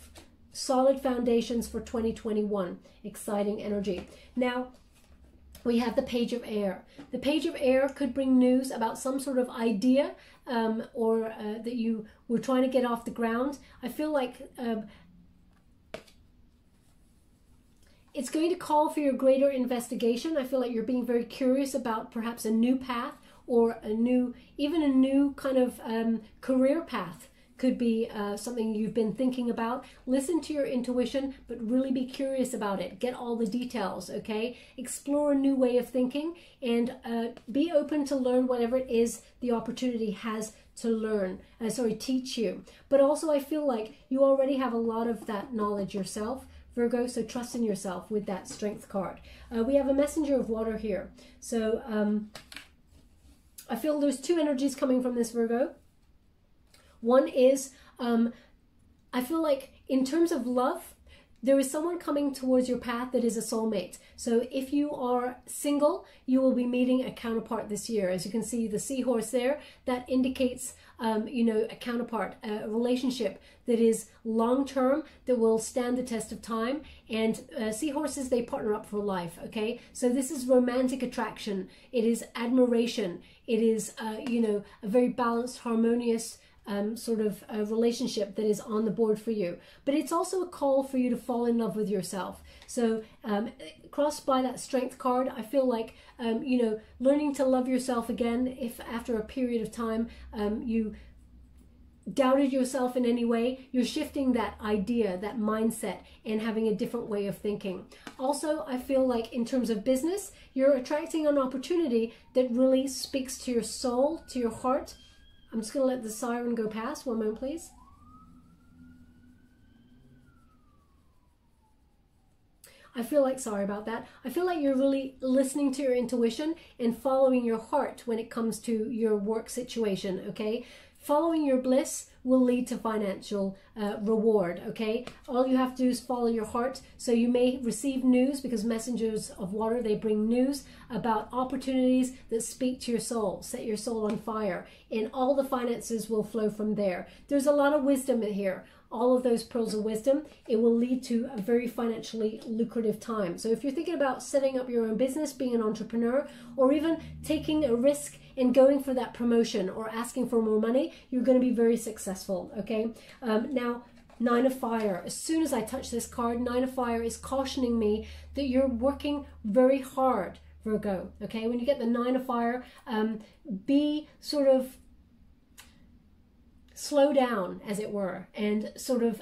Solid foundations for 2021. Exciting energy. Now, we have the Page of Air. The Page of Air could bring news about some sort of idea or that you were trying to get off the ground. I feel like it's going to call for your greater investigation. I feel like you're being very curious about perhaps a new path, or even a new kind of career path. Could be something you've been thinking about. Listen to your intuition, but really be curious about it. Get all the details, okay? Explore a new way of thinking, and be open to learn whatever it is the opportunity has to teach you. But also, I feel like you already have a lot of that knowledge yourself, Virgo, so trust in yourself with that Strength card. We have a Messenger of Water here. So I feel there's 2 energies coming from this, Virgo. One is, I feel like in terms of love, there is someone coming towards your path that is a soulmate. So if you are single, you will be meeting a counterpart this year. As you can see, the seahorse there, that indicates, you know, a counterpart, a relationship that is long-term, that will stand the test of time. And seahorses, they partner up for life, okay? So this is romantic attraction. It is admiration. It is, you know, a very balanced, harmonious sort of a relationship that is on the board for you. But it's also a call for you to fall in love with yourself. So crossed by that Strength card, I feel like, you know, learning to love yourself again, if after a period of time you doubted yourself in any way, you're shifting that idea, that mindset, and having a different way of thinking. Also, I feel like in terms of business, you're attracting an opportunity that really speaks to your soul, to your heart. I'm just going to let the siren go past. One moment, please. I feel like, sorry about that. I feel like you're really listening to your intuition and following your heart when it comes to your work situation, okay? Following your bliss will lead to financial reward, okay? All you have to do is follow your heart. So you may receive news, because messengers of water, they bring news about opportunities that speak to your soul, set your soul on fire, and all the finances will flow from there. There's a lot of wisdom in here. All of those pearls of wisdom, it will lead to a very financially lucrative time. So if you're thinking about setting up your own business, being an entrepreneur, or even taking a risk in going for that promotion or asking for more money, you're going to be very successful, okay? Now, 9 of Fire. As soon as I touch this card, 9 of Fire is cautioning me that you're working very hard, Virgo, okay? When you get the 9 of Fire, be sort of slow down, as it were, and sort of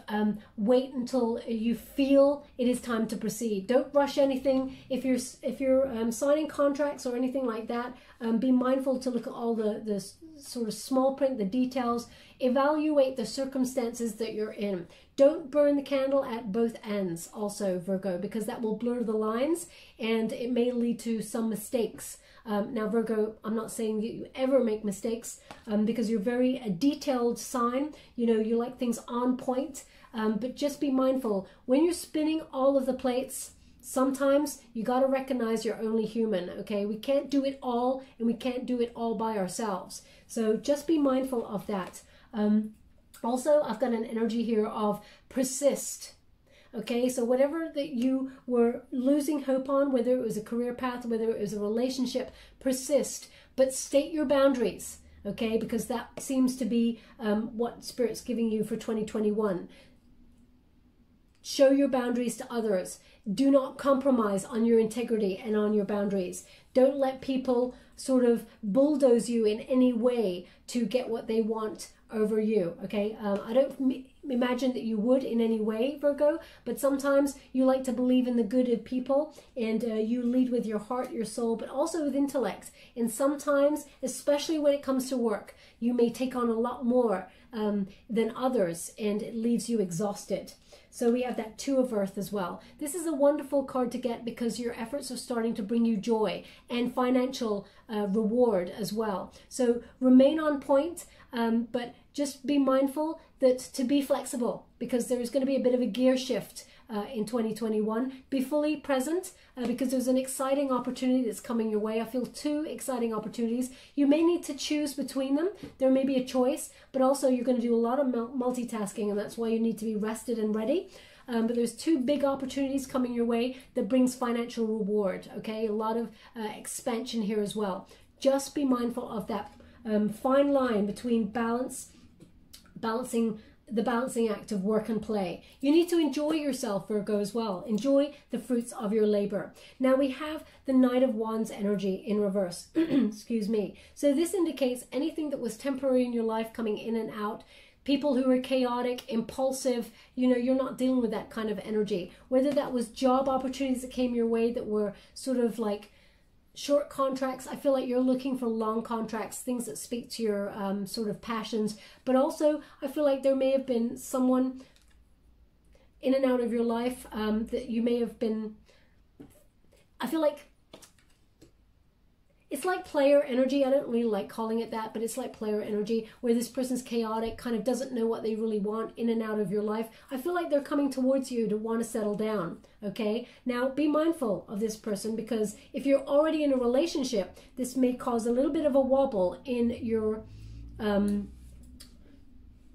wait until you feel it is time to proceed. Don't rush anything. If you're signing contracts or anything like that, be mindful to look at all the sort of small print, the details. Evaluate the circumstances that you're in. Don't burn the candle at both ends also, Virgo, because that will blur the lines and it may lead to some mistakes. Now, Virgo, I'm not saying that you ever make mistakes because you're very a detailed sign. You know, you like things on point, but just be mindful. When you're spinning all of the plates, sometimes you got to recognize you're only human, okay? We can't do it all, and we can't do it all by ourselves. So just be mindful of that. Also, I've got an energy here of persist. Okay, so whatever that you were losing hope on, whether it was a career path, whether it was a relationship, persist, but state your boundaries, okay? Because that seems to be what Spirit's giving you for 2021. Show your boundaries to others. Do not compromise on your integrity and on your boundaries. Don't let people sort of bulldoze you in any way to get what they want over you, okay? I don't imagine that you would in any way, Virgo, but sometimes you like to believe in the good of people, and you lead with your heart, your soul, but also with intellect. And sometimes, especially when it comes to work, you may take on a lot more than others, and it leaves you exhausted. So we have that Two of Earth as well. This is a wonderful card to get because your efforts are starting to bring you joy and financial reward as well. So remain on point, but just be mindful that to be flexible, because there is going to be a bit of a gear shift in 2021. Be fully present because there's an exciting opportunity that's coming your way. I feel two exciting opportunities. You may need to choose between them. There may be a choice, but also you're going to do a lot of multitasking, and that's why you need to be rested and ready. But there's two big opportunities coming your way that brings financial reward, okay? A lot of expansion here as well. Just be mindful of that fine line between balancing the balancing act of work and play. You need to enjoy yourself, Virgo, as well. Enjoy the fruits of your labor. Now we have the Knight of Wands energy in reverse. Excuse me. So this indicates anything that was temporary in your life coming in and out. People who are chaotic, impulsive, you know, you're not dealing with that kind of energy. Whether that was job opportunities that came your way that were sort of like short contracts. I feel like you're looking for long contracts, things that speak to your sort of passions. But also, I feel like there may have been someone in and out of your life that you may have been... I feel like it's like player energy. I don't really like calling it that, but it's like player energy where this person's chaotic, kind of doesn't know what they really want in and out of your life. I feel like they're coming towards you to want to settle down, okay? Now, be mindful of this person, because if you're already in a relationship, this may cause a little bit of a wobble in your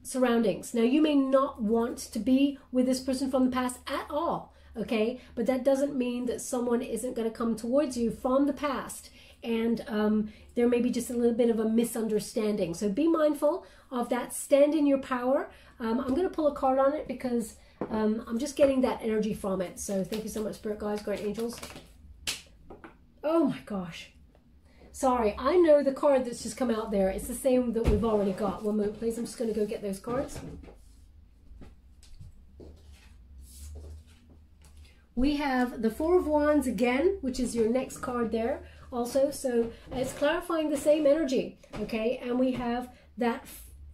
surroundings. Now, you may not want to be with this person from the past at all, okay? But that doesn't mean that someone isn't going to come towards you from the past, and there may be just a little bit of a misunderstanding. So be mindful of that. Stand in your power. I'm going to pull a card on it because I'm just getting that energy from it. So thank you so much, Spirit Guides, Great Angels. Oh my gosh. Sorry, I know the card that's just come out there. It's the same that we've already got. One moment, please. I'm just going to go get those cards. We have the Four of Wands again, which is your next card there. Also, so it's clarifying the same energy, okay? And we have that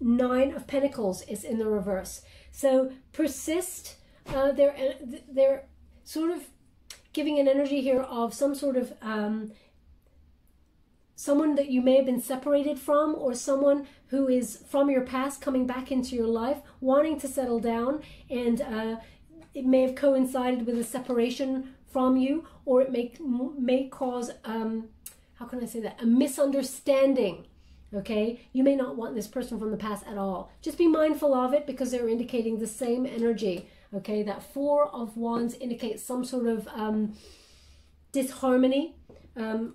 Nine of Pentacles is in the reverse. So persist. They're sort of giving an energy here of some sort of someone that you may have been separated from, or someone who is from your past coming back into your life, wanting to settle down, and it may have coincided with a separation from you, or it may cause, how can I say that, a misunderstanding, okay? You may not want this person from the past at all. Just be mindful of it because they're indicating the same energy, okay? That Four of Wands indicates some sort of disharmony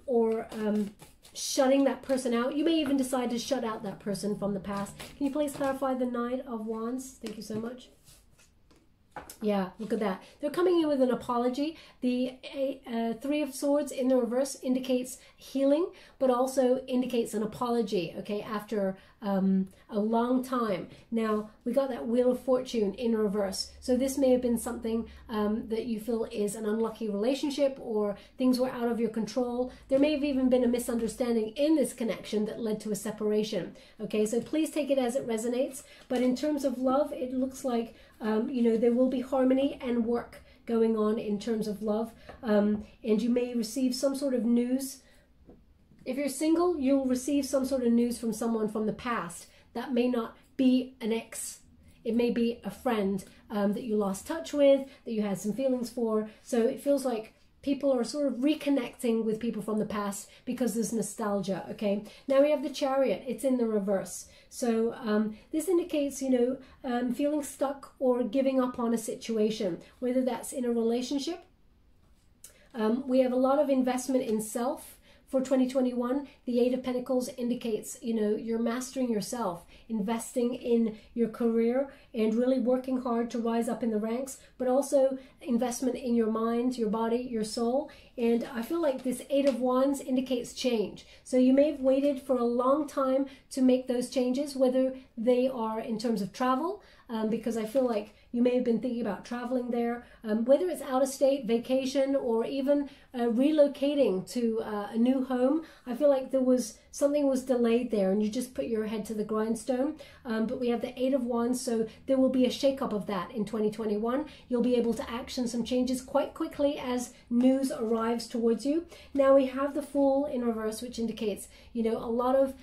or shutting that person out. You may even decide to shut out that person from the past. Can you please clarify the Knight of Wands? Thank you so much. Yeah, look at that. They're coming in with an apology. The Three of Swords in the reverse indicates healing, but also indicates an apology, okay, after a long time. Now, we got that Wheel of Fortune in reverse. So this may have been something that you feel is an unlucky relationship, or things were out of your control. There may have even been a misunderstanding in this connection that led to a separation. Okay, so please take it as it resonates. But in terms of love, it looks like, you know, there will be harmony and work going on in terms of love. And you may receive some sort of news. If you're single, you'll receive some sort of news from someone from the past. That may not be an ex. It may be a friend that you lost touch with, that you had some feelings for. So it feels like people are sort of reconnecting with people from the past because there's nostalgia, okay? Now we have the Chariot. It's in the reverse. So this indicates, you know, feeling stuck or giving up on a situation, whether that's in a relationship. We have a lot of investment in self. For 2021, the Eight of Pentacles indicates, you know, you're mastering yourself, investing in your career and really working hard to rise up in the ranks, but also investment in your mind, your body, your soul. And I feel like this Eight of Wands indicates change. So you may have waited for a long time to make those changes, whether they are in terms of travel, because I feel like you may have been thinking about traveling there, whether it's out of state, vacation, or even relocating to a new home. I feel like something was delayed there and you just put your head to the grindstone. But we have the Eight of Wands, so there will be a shakeup of that in 2021. You'll be able to action some changes quite quickly as news arrives towards you. Now we have the Fool in reverse, which indicates, you know, a lot of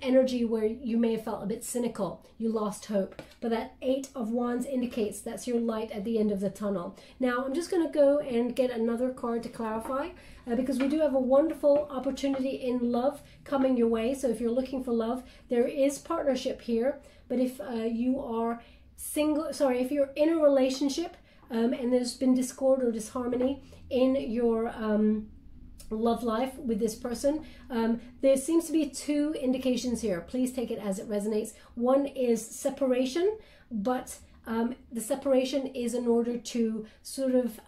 energy where you may have felt a bit cynical, you lost hope. But that Eight of Wands indicates that's your light at the end of the tunnel. Now I'm just going to go and get another card to clarify, because we do have a wonderful opportunity in love coming your way. So if you're looking for love, there is partnership here. But if you are single, sorry, if you're in a relationship and there's been discord or disharmony in your love life with this person, there seems to be two indications here. Please take it as it resonates. One is separation, but the separation is in order to sort of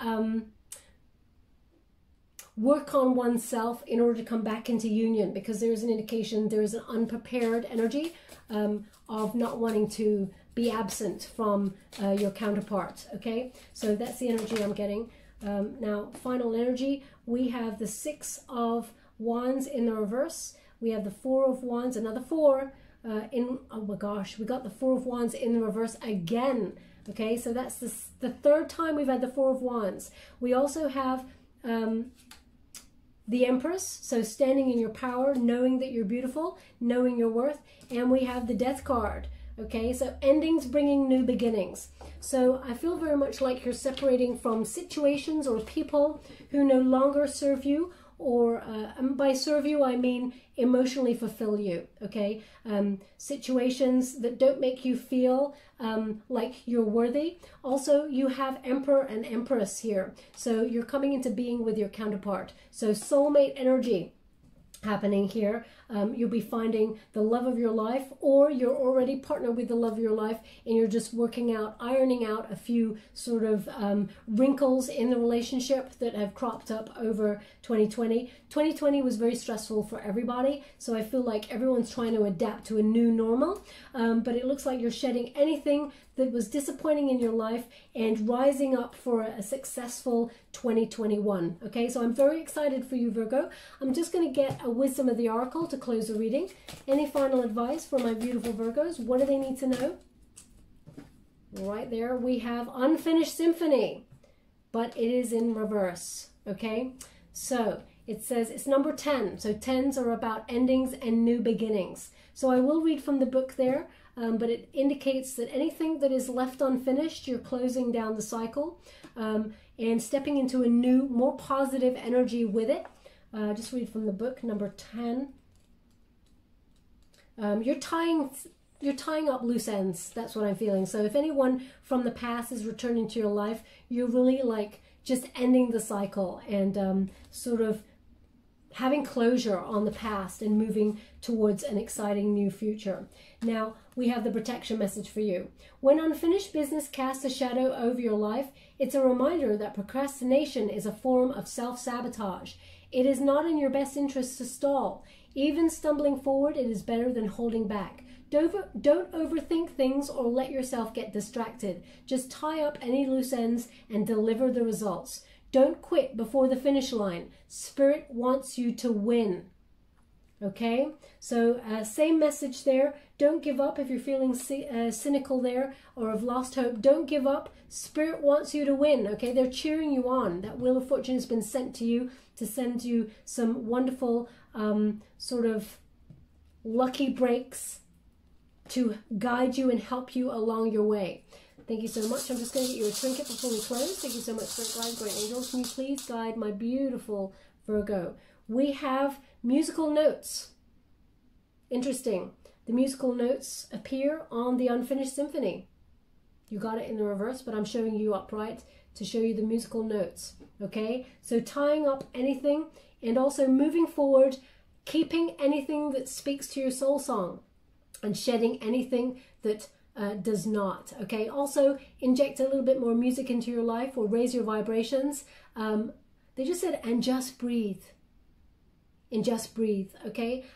work on oneself in order to come back into union, because there is an indication there is an unprepared energy of not wanting to be absent from your counterpart. Okay, so that's the energy I'm getting. Now, final energy, we have the Six of Wands in the reverse. We have the Four of Wands, another four oh my gosh, we got the Four of Wands in the reverse again. Okay, so that's the third time we've had the Four of Wands. We also have the Empress, so standing in your power, knowing that you're beautiful, knowing your worth. And we have the Death card. Okay, so endings bringing new beginnings. So I feel very much like you're separating from situations or people who no longer serve you, or by serve you I mean emotionally fulfill you. Okay, situations that don't make you feel like you're worthy. Also, you have Emperor and Empress here, so you're coming into being with your counterpart. So soulmate energy happening here. You'll be finding the love of your life, or you're already partnered with the love of your life and you're just working out, ironing out a few sort of wrinkles in the relationship that have cropped up over 2020. 2020 was very stressful for everybody, so I feel like everyone's trying to adapt to a new normal, but it looks like you're shedding anything that was disappointing in your life and rising up for a successful 2021. Okay, so I'm very excited for you, Virgo. I'm just going to get a wisdom of the oracle to close the reading. Any final advice for my beautiful Virgos? What do they need to know? Right there we have Unfinished Symphony, but it is in reverse. Okay, so it says it's number 10. So 10s are about endings and new beginnings. So I will read from the book there, but it indicates that anything that is left unfinished, you're closing down the cycle and stepping into a new, more positive energy with it. Just read from the book, number 10. You're tying up loose ends. That's what I'm feeling. So if anyone from the past is returning to your life, you're really like just ending the cycle and sort of having closure on the past and moving towards an exciting new future. Now, we have the protection message for you. When unfinished business casts a shadow over your life, it's a reminder that procrastination is a form of self-sabotage. It is not in your best interest to stall. Even stumbling forward, it is better than holding back. Don't overthink things or let yourself get distracted. Just tie up any loose ends and deliver the results. Don't quit before the finish line. Spirit wants you to win. Okay, so same message there. Don't give up if you're feeling cynical there or have lost hope. Don't give up. Spirit wants you to win. Okay, they're cheering you on. That Wheel of Fortune has been sent to you to send you some wonderful sort of lucky breaks to guide you and help you along your way. Thank you so much. I'm just going to get you a trinket before we close. Thank you so much for guiding, great angels. Can you please guide my beautiful Virgo? We have musical notes. Interesting. The musical notes appear on the Unfinished Symphony. You got it in the reverse, but I'm showing you upright to show you the musical notes. Okay? So tying up anything and also moving forward, keeping anything that speaks to your soul song and shedding anything that does not. Okay, also inject a little bit more music into your life or raise your vibrations. They just said, and just breathe. And just breathe. Okay,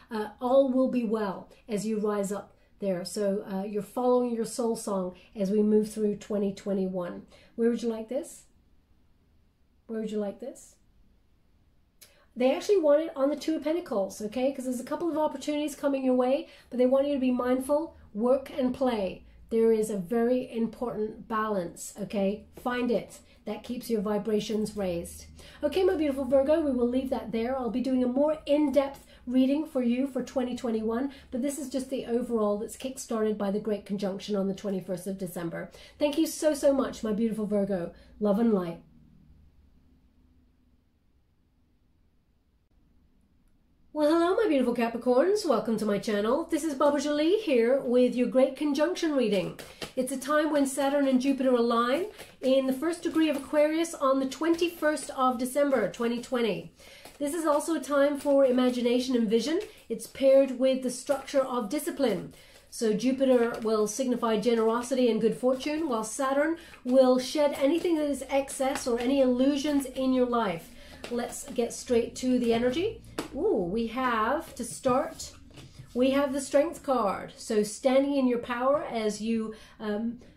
all will be well as you rise up there. So you're following your soul song as we move through 2021. Where would you like this? Where would you like this? They actually want it on the Two of Pentacles, okay? Because there's a couple of opportunities coming your way, but they want you to be mindful, work and play. There is a very important balance, okay? Find it. That keeps your vibrations raised. Okay, my beautiful Virgo, we will leave that there. I'll be doing a more in-depth reading for you for 2021, but this is just the overall that's kick-started by the Great Conjunction on the 21st of December. Thank you so, so much, my beautiful Virgo. Love and light. Well, hello, my beautiful Capricorns. Welcome to my channel. This is Baba Jolie here with your Great Conjunction reading. It's a time when Saturn and Jupiter align in the first degree of Aquarius on the 21st of December, 2020. This is also a time for imagination and vision. It's paired with the structure of discipline. So Jupiter will signify generosity and good fortune, while Saturn will shed anything that is excess or any illusions in your life. Let's get straight to the energy. Ooh, we have, to start, we have the Strength card. So standing in your power as you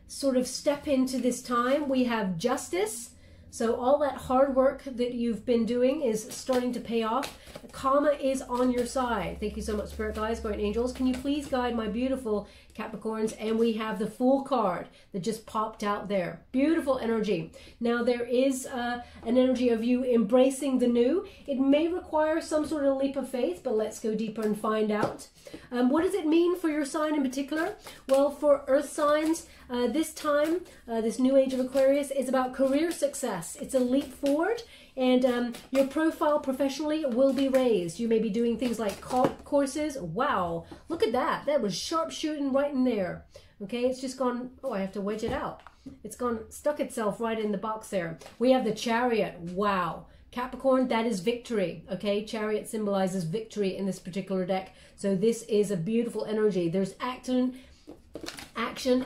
sort of step into this time. We have Justice. So all that hard work that you've been doing is starting to pay off. Karma is on your side. Thank you so much, Spirit Guides, Guardian Angels. Can you please guide my beautiful Capricorns? And we have the Fool card that just popped out there. Beautiful energy. Now there is an energy of you embracing the new. It may require some sort of leap of faith, but let's go deeper and find out. What does it mean for your sign in particular? Well, for Earth signs, this time, this new age of Aquarius is about career success. It's a leap forward, and your profile professionally will be raised. You may be doing things like courses. Wow, look at that. That was sharp shooting right in there. Okay, it's just gone, oh, I have to wedge it out. It's stuck itself right in the box there. We have the Chariot. Wow. Capricorn, that is victory. Okay, Chariot symbolizes victory in this particular deck. So this is a beautiful energy. There's action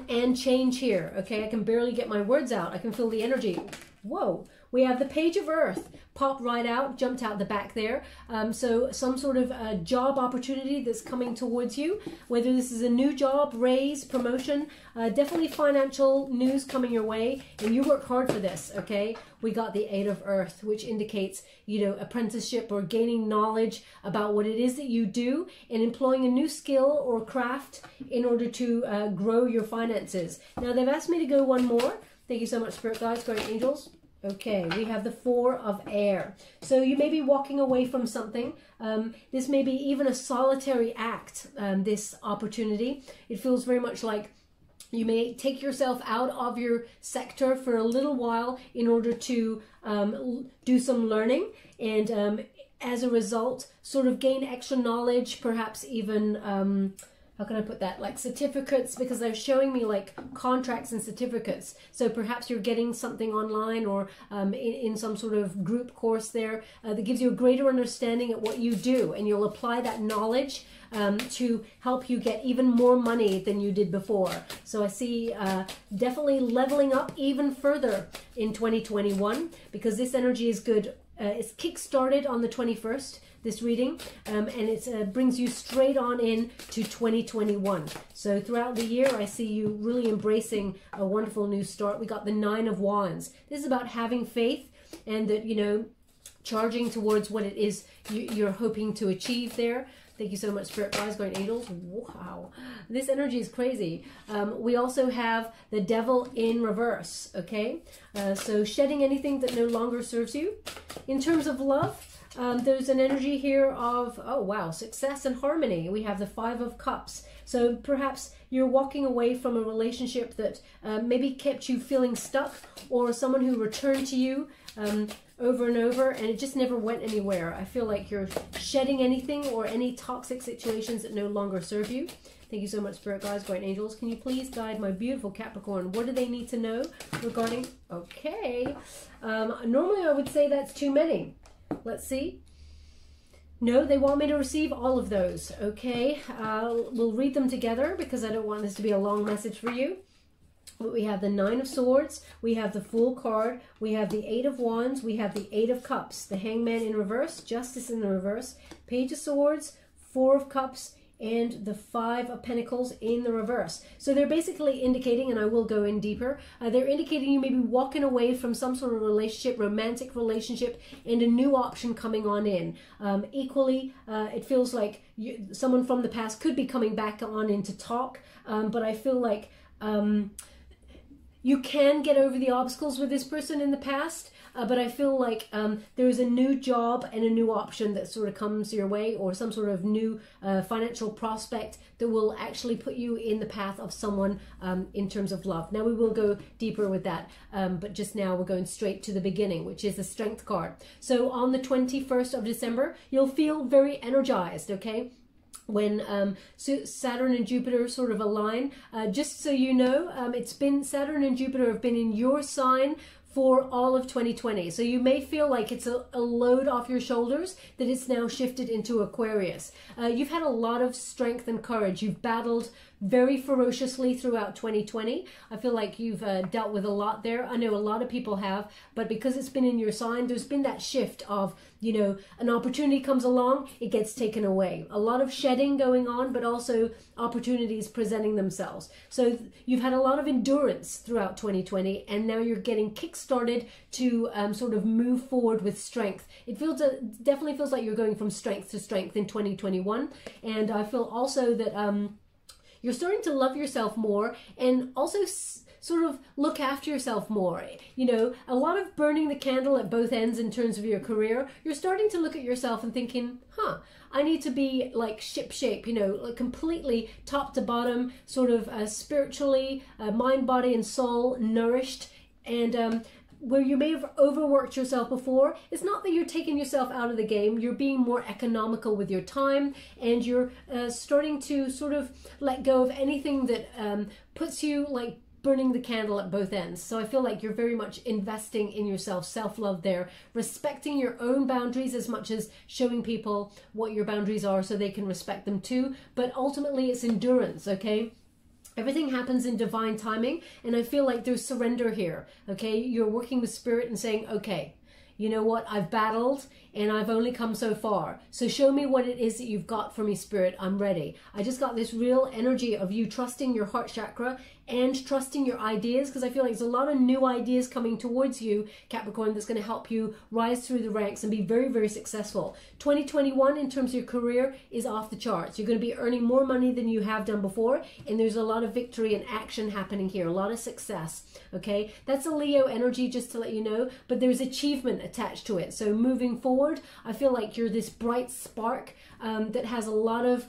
and change here. Okay, I can barely get my words out. I can feel the energy. Whoa. We have the Page of Earth pop right out, jumped out the back there. So some sort of job opportunity that's coming towards you, whether this is a new job, raise, promotion, definitely financial news coming your way, and you work hard for this, okay? We got the Eight of Earth, which indicates, you know, apprenticeship or gaining knowledge about what it is that you do and employing a new skill or craft in order to grow your finances. Now, they've asked me to go one more. Thank you so much, Spirit Guides, Guardian Angels. Okay, we have the Four of Air. So you may be walking away from something. This may be even a solitary act, this opportunity. It feels very much like you may take yourself out of your sector for a little while in order to do some learning, and as a result, sort of gain extra knowledge, perhaps even how can I put that, like certificates, because they're showing me like contracts and certificates. So perhaps you're getting something online or in some sort of group course there that gives you a greater understanding at what you do, and you'll apply that knowledge to help you get even more money than you did before. So I see definitely leveling up even further in 2021, because this energy is good. It's kick-started on the 21st, this reading, and it brings you straight on in to 2021. So throughout the year, I see you really embracing a wonderful new start. We got the 9 of Wands. This is about having faith, and that, you know, charging towards what it is you're hoping to achieve there. Thank you so much, Spirit Guides, Guardian Angels. Wow, this energy is crazy. We also have the Devil in reverse, okay? So shedding anything that no longer serves you. In terms of love, there's an energy here of, oh wow, success and harmony. We have the 5 of Cups. So perhaps you're walking away from a relationship that maybe kept you feeling stuck, or someone who returned to you over and over, and it just never went anywhere. I feel like you're shedding anything or any toxic situations that no longer serve you. Thank you so much, Spirit Guides, Guardian Angels. Can you please guide my beautiful Capricorn? What do they need to know regarding... Okay. Normally I would say that's too many. Let's see. No, they want me to receive all of those. Okay. We'll read them together because I don't want this to be a long message for you. But we have the 9 of Swords, we have the Fool card, we have the 8 of Wands, we have the 8 of Cups, the Hangman in reverse, Justice in the reverse, Page of Swords, 4 of Cups, and the 5 of Pentacles in the reverse. So they're basically indicating, and I will go in deeper, they're indicating you may be walking away from some sort of relationship, romantic relationship, and a new option coming on in. Equally, it feels like someone from the past could be coming back on in to talk, but I feel like you can get over the obstacles with this person in the past, but I feel like there's a new job and a new option that sort of comes your way, or some sort of new financial prospect that will actually put you in the path of someone in terms of love. Now we will go deeper with that, but just now we're going straight to the beginning, which is the Strength card. So on the 21st of December, you'll feel very energized, okay? When Saturn and Jupiter sort of align. Just so you know, Saturn and Jupiter have been in your sign for all of 2020. So you may feel like it's a load off your shoulders that it's now shifted into Aquarius. You've had a lot of strength and courage. You've battled very ferociously throughout 2020. I feel like you've dealt with a lot there. I know a lot of people have, but because it's been in your sign, there's been that shift of, you know, an opportunity comes along, it gets taken away. A lot of shedding going on, but also opportunities presenting themselves. So you've had a lot of endurance throughout 2020, and now you're getting kick-started to sort of move forward with strength. It definitely feels like you're going from strength to strength in 2021. And I feel also that you're starting to love yourself more, and also sort of look after yourself more. You know, a lot of burning the candle at both ends in terms of your career. You're starting to look at yourself and thinking, I need to be like shipshape, you know, like completely top to bottom, sort of spiritually, mind, body, and soul nourished. And where you may have overworked yourself before, it's not that you're taking yourself out of the game. You're being more economical with your time, and you're starting to sort of let go of anything that puts you like burning the candle at both ends. So I feel like you're very much investing in yourself, self-love there, respecting your own boundaries as much as showing people what your boundaries are so they can respect them too. But ultimately it's endurance, okay? Everything happens in divine timing, and I feel like there's surrender here, okay? You're working with Spirit and saying, okay, you know what, I've battled and I've only come so far. So show me what it is that you've got for me, Spirit. I'm ready. I just got this real energy of you trusting your heart chakra and trusting your ideas, because I feel like there's a lot of new ideas coming towards you, Capricorn, that's going to help you rise through the ranks and be very, very successful. 2021 in terms of your career is off the charts. You're going to be earning more money than you have done before, and there's a lot of victory and action happening here, a lot of success, okay? That's a Leo energy, just to let you know, but there's achievement attached to it. So moving forward, I feel like you're this bright spark that has a lot of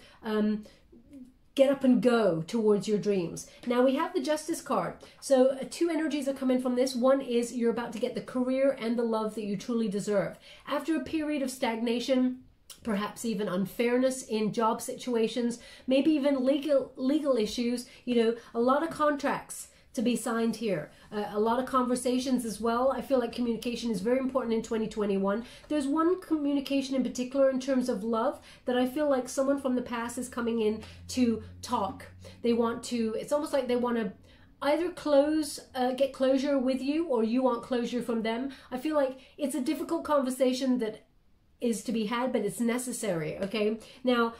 get up and go towards your dreams. Now we have the Justice card. So two energies are coming from this. One is you're about to get the career and the love that you truly deserve. After a period of stagnation, perhaps even unfairness in job situations, maybe even legal issues, you know, a lot of contracts to be signed here, a lot of conversations as well. I feel like communication is very important in 2021. There's one communication in particular in terms of love that I feel like someone from the past is coming in to talk. They want to, it's almost like they want to either get closure with you, or you want closure from them. I feel like it's a difficult conversation that is to be had, but it's necessary. Okay, now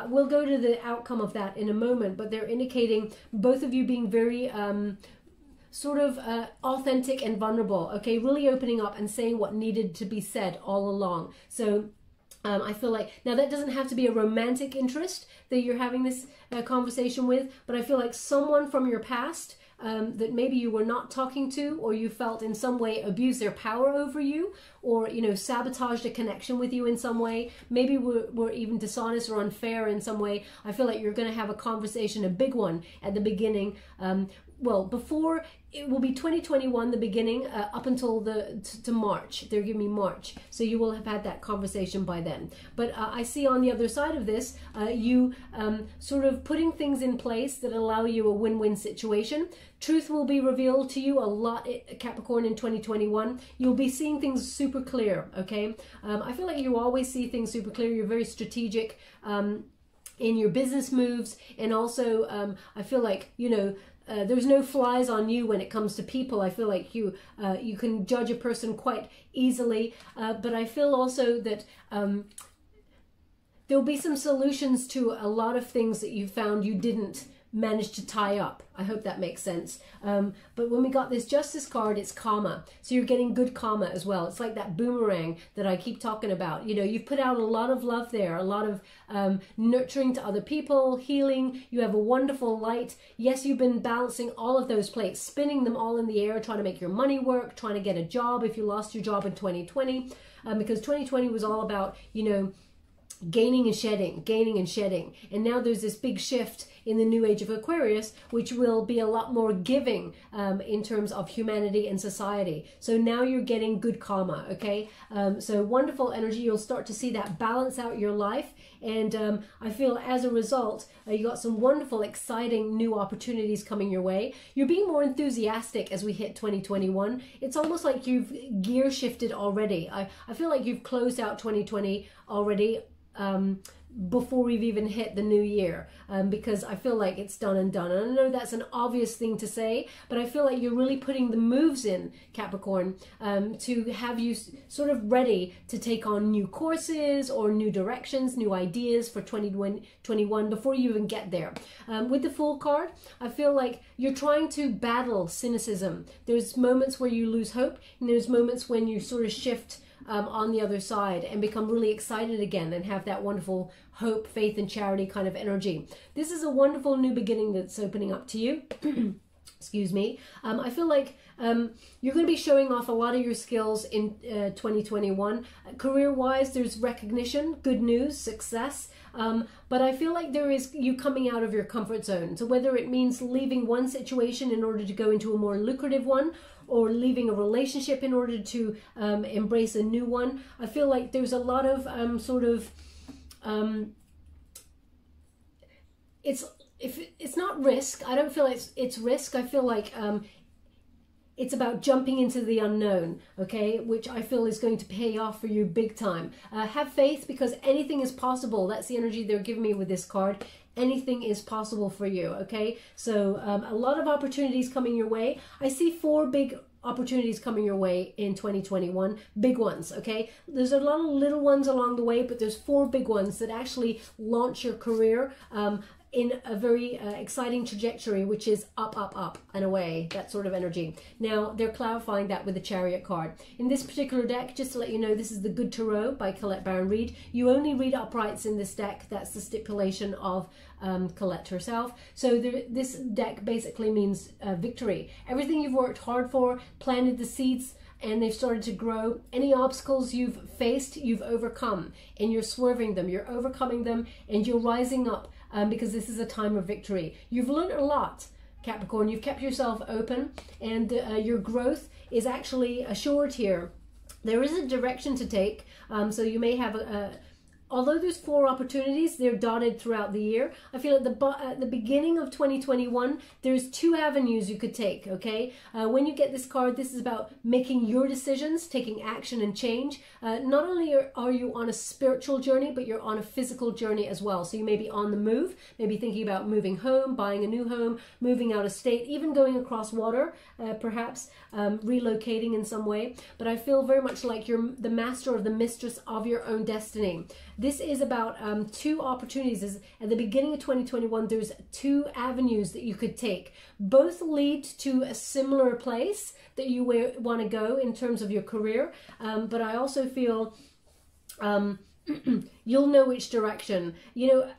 we'll go to the outcome of that in a moment, but they're indicating both of you being very sort of authentic and vulnerable. Okay, really opening up and saying what needed to be said all along. So I feel like, now that doesn't have to be a romantic interest that you're having this conversation with, but I feel like someone from your past that maybe you were not talking to, or you felt in some way abused their power over you, or, you know, sabotaged a connection with you in some way, maybe were even dishonest or unfair in some way. I feel like you're going to have a conversation, a big one at the beginning. Well, before, it will be 2021, the beginning, up until to March. They're giving me March. So you will have had that conversation by then. But I see on the other side of this, you sort of putting things in place that allow you a win-win situation. Truth will be revealed to you a lot, Capricorn, in 2021. You'll be seeing things super clear, okay? I feel like you always see things super clear. You're very strategic in your business moves. And also, I feel like, you know, there's no flies on you when it comes to people. I feel like you can judge a person quite easily, but I feel also that there'll be some solutions to a lot of things that you found you didn't manage to tie up. I hope that makes sense. But when we got this Justice card, it's karma. So you're getting good karma as well. It's like that boomerang that I keep talking about. You know, you've put out a lot of love there, a lot of nurturing to other people, healing. You have a wonderful light. Yes, you've been balancing all of those plates, spinning them all in the air, trying to make your money work, trying to get a job if you lost your job in 2020. Because 2020 was all about, you know, gaining and shedding. And now there's this big shift in the new age of Aquarius, which will be a lot more giving in terms of humanity and society. So now you're getting good karma, okay? So wonderful energy. You'll start to see that balance out your life. And I feel as a result, you got some wonderful, exciting new opportunities coming your way. You're being more enthusiastic as we hit 2021. It's almost like you've gear shifted already. I feel like you've closed out 2020 already, before we've even hit the new year, because I feel like it's done and done. And I know that's an obvious thing to say, but I feel like you're really putting the moves in, Capricorn, to have you sort of ready to take on new courses or new directions, new ideas for 2021 before you even get there. With the Fool card, I feel like you're trying to battle cynicism. There's moments where you lose hope, and there's moments when you sort of shift on the other side and become really excited again and have that wonderful hope, faith, and charity kind of energy. This is a wonderful new beginning that's opening up to you. Excuse me. I feel like you're going to be showing off a lot of your skills in 2021. Career-wise, there's recognition, good news, success. But I feel like there is you coming out of your comfort zone. So whether it means leaving one situation in order to go into a more lucrative one, or leaving a relationship in order to embrace a new one, I feel like there's a lot of it's not risk. I don't feel like it's risk. I feel like it's about jumping into the unknown, okay, which I feel is going to pay off for you big time. Have faith, because anything is possible. That's the energy they're giving me with this card. Anything is possible for you, okay? So a lot of opportunities coming your way. I see 4 big opportunities coming your way in 2021, big ones, okay? There's a lot of little ones along the way, but there's 4 big ones that actually launch your career in a very exciting trajectory, which is up, up, up and away, that sort of energy. Now, they're clarifying that with the Chariot card. In this particular deck, just to let you know, this is the Good Tarot by Colette Baron Reid. You only read uprights in this deck. That's the stipulation of Colette herself. So this deck basically means victory. Everything you've worked hard for, planted the seeds, and they've started to grow. Any obstacles you've faced, you've overcome, and you're swerving them, you're overcoming them, and you're rising up because this is a time of victory. You've learned a lot, Capricorn. You've kept yourself open, and your growth is actually assured here. There is a direction to take, so you may have although there's 4 opportunities, they're dotted throughout the year. I feel at the beginning of 2021, there's 2 avenues you could take, okay? When you get this card, this is about making your decisions, taking action and change. Not only are you on a spiritual journey, but you're on a physical journey as well. So you may be on the move, maybe thinking about moving home, buying a new home, moving out of state, even going across water, perhaps relocating in some way. But I feel very much like you're the master or the mistress of your own destiny. This is about 2 opportunities. At the beginning of 2021, there's 2 avenues that you could take. Both lead to a similar place that you want to go in terms of your career. But I also feel you'll know which direction. You know,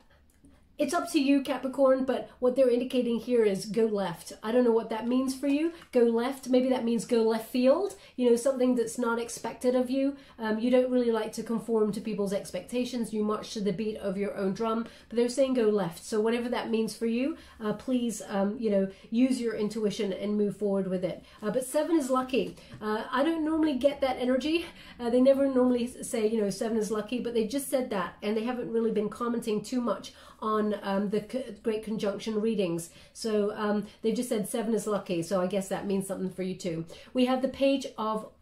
it's up to you, Capricorn, but what they're indicating here is go left. I don't know what that means for you. Go left. Maybe that means go left field. You know, something that's not expected of you. You don't really like to conform to people's expectations. You march to the beat of your own drum, but they're saying go left. So whatever that means for you, please, you know, use your intuition and move forward with it. But 7 is lucky. I don't normally get that energy. They never normally say, you know, 7 is lucky, but they just said that, and they haven't really been commenting too much on the Great Conjunction readings. So they just said 7 is lucky. So I guess that means something for you too. We have the page of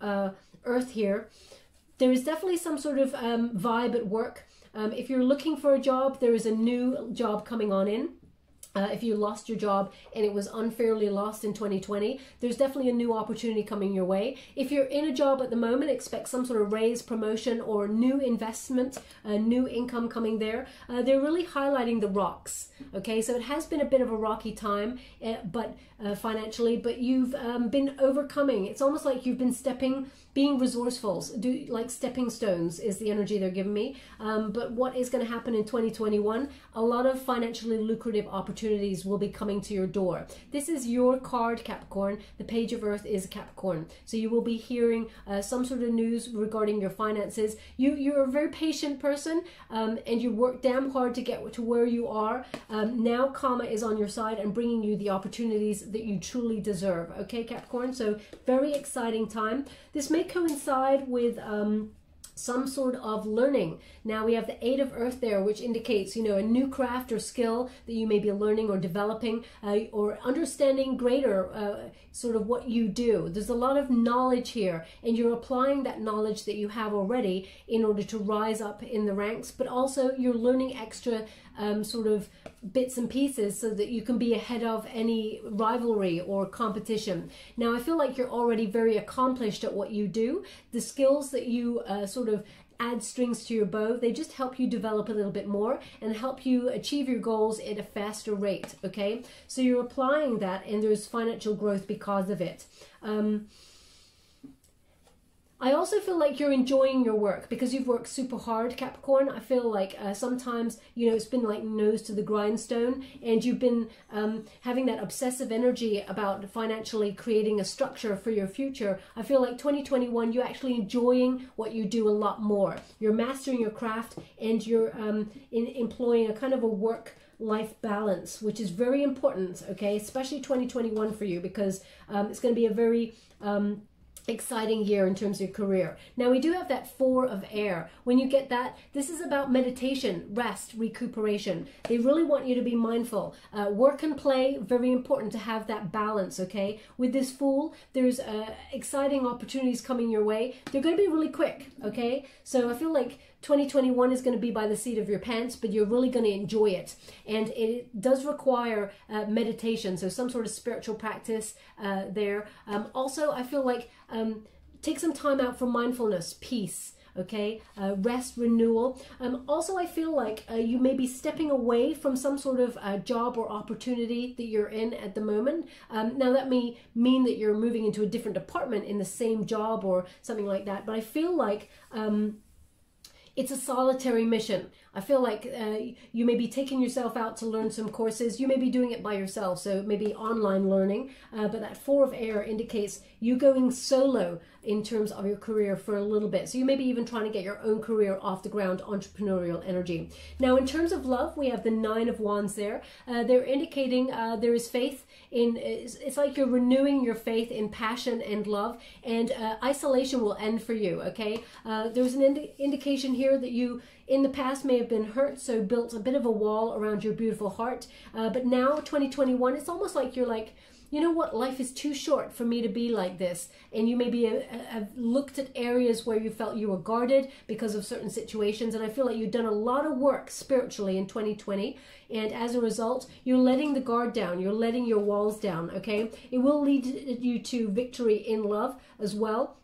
Earth here. There is definitely some sort of vibe at work. If you're looking for a job, there is a new job coming on in. If you lost your job and it was unfairly lost in 2020, there's definitely a new opportunity coming your way. If you're in a job at the moment, expect some sort of raise, promotion, or new investment, new income coming there. They're really highlighting the rocks. Okay, so it has been a bit of a rocky time, but financially, but you've been overcoming. It's almost like you've been being resourceful, like stepping stones is the energy they're giving me. But what is going to happen in 2021? A lot of financially lucrative opportunities will be coming to your door. This is your card, Capricorn. The page of Earth is Capricorn. So you will be hearing some sort of news regarding your finances. You're a very patient person, and you work damn hard to get to where you are. Now karma is on your side and bringing you the opportunities that you truly deserve. Okay, Capricorn? So very exciting time. This may coincide with some sort of learning. Now we have the 8 of Earth there, which indicates, you know, a new craft or skill that you may be learning or developing, or understanding greater sort of what you do. There's a lot of knowledge here, and you're applying that knowledge that you have already in order to rise up in the ranks, but also you're learning extra sort of bits and pieces so that you can be ahead of any rivalry or competition. Now, I feel like you're already very accomplished at what you do. The skills that you sort of add strings to your bow, they just help you develop a little bit more and help you achieve your goals at a faster rate, okay? So you're applying that, and there's financial growth because of it. I also feel like you're enjoying your work because you've worked super hard, Capricorn. I feel like sometimes, you know, it's been like nose to the grindstone, and you've been having that obsessive energy about financially creating a structure for your future. I feel like 2021, you're actually enjoying what you do a lot more. You're mastering your craft, and you're employing a kind of a work-life balance, which is very important, okay? Especially 2021 for you, because it's going to be a very exciting year in terms of your career. Now we do have that 4 of air. When you get that, this is about meditation, rest, recuperation. They really want you to be mindful. Work and play, very important to have that balance, okay? With this Fool, there's exciting opportunities coming your way. They're going to be really quick, okay? So I feel like 2021 is going to be by the seat of your pants, but you're really going to enjoy it. And it does require meditation, so some sort of spiritual practice there. Also, I feel like take some time out for mindfulness, peace, okay, rest, renewal. Also, I feel like you may be stepping away from some sort of job or opportunity that you're in at the moment. Now, that may mean that you're moving into a different department in the same job or something like that, but I feel like it's a solitary mission. I feel like you may be taking yourself out to learn some courses. You may be doing it by yourself, so maybe online learning. But that 4 of air indicates you going solo in terms of your career for a little bit. So you may be even trying to get your own career off the ground, entrepreneurial energy. Now, in terms of love, we have the 9 of Wands there. They're indicating there is faith in, it's like you're renewing your faith in passion and love, and isolation will end for you, okay? There's an indication here here that you in the past may have been hurt, so built a bit of a wall around your beautiful heart. But now 2021, it's almost like you're like, you know what, life is too short for me to be like this. And you maybe have looked at areas where you felt you were guarded because of certain situations. And I feel like you've done a lot of work spiritually in 2020. And as a result, you're letting the guard down. You're letting your walls down, okay? It will lead you to victory in love as well,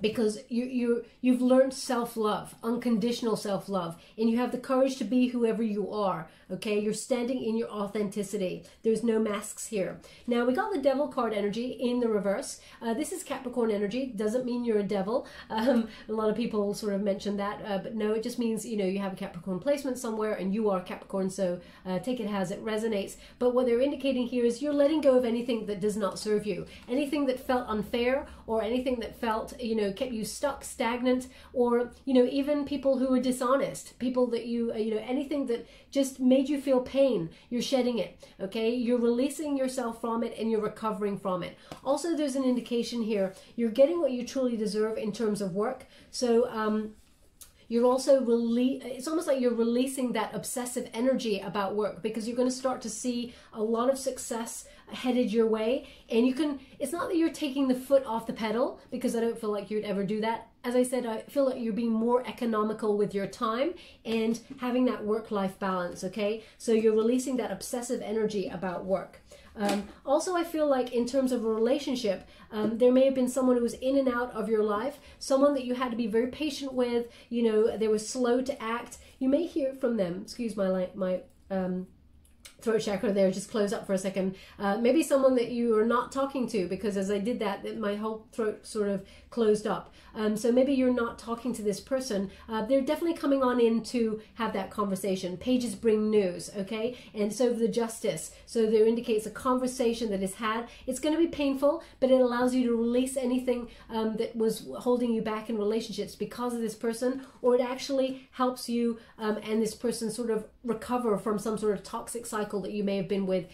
because you've learned self-love, unconditional self-love, and you have the courage to be whoever you are, okay? You're standing in your authenticity. There's no masks here. Now, we got the Devil card energy in the reverse. This is Capricorn energy. Doesn't mean you're a devil. A lot of people sort of mention that, but no, it just means, you know, you have a Capricorn placement somewhere and you are Capricorn, so take it as it resonates. But what they're indicating here is you're letting go of anything that does not serve you, anything that felt unfair, or anything that felt, you know, kept you stuck, stagnant, or, you know, even people who were dishonest, people that you know, anything that just made you feel pain, you're shedding it, okay? You're releasing yourself from it and you're recovering from it. Also, there's an indication here, you're getting what you truly deserve in terms of work. So, you're also it's almost like you're releasing that obsessive energy about work, because you're going to start to see a lot of success headed your way. And you can, it's not that you're taking the foot off the pedal, because I don't feel like you'd ever do that. As I said, I feel like you're being more economical with your time and having that work-life balance, okay? So you're releasing that obsessive energy about work. Also, I feel like in terms of a relationship, there may have been someone who was in and out of your life, someone that you had to be very patient with, you know, they were slow to act. You may hear from them, excuse my throat chakra there just close up for a second. Maybe someone that you are not talking to, because as I did that my whole throat sort of closed up. So maybe you're not talking to this person. They're definitely coming on in to have that conversation. Pages bring news, okay? And so the Justice. So there indicates a conversation that is had. It's going to be painful, but it allows you to release anything that was holding you back in relationships because of this person, or it actually helps you and this person sort of recover from some sort of toxic cycle that you may have been with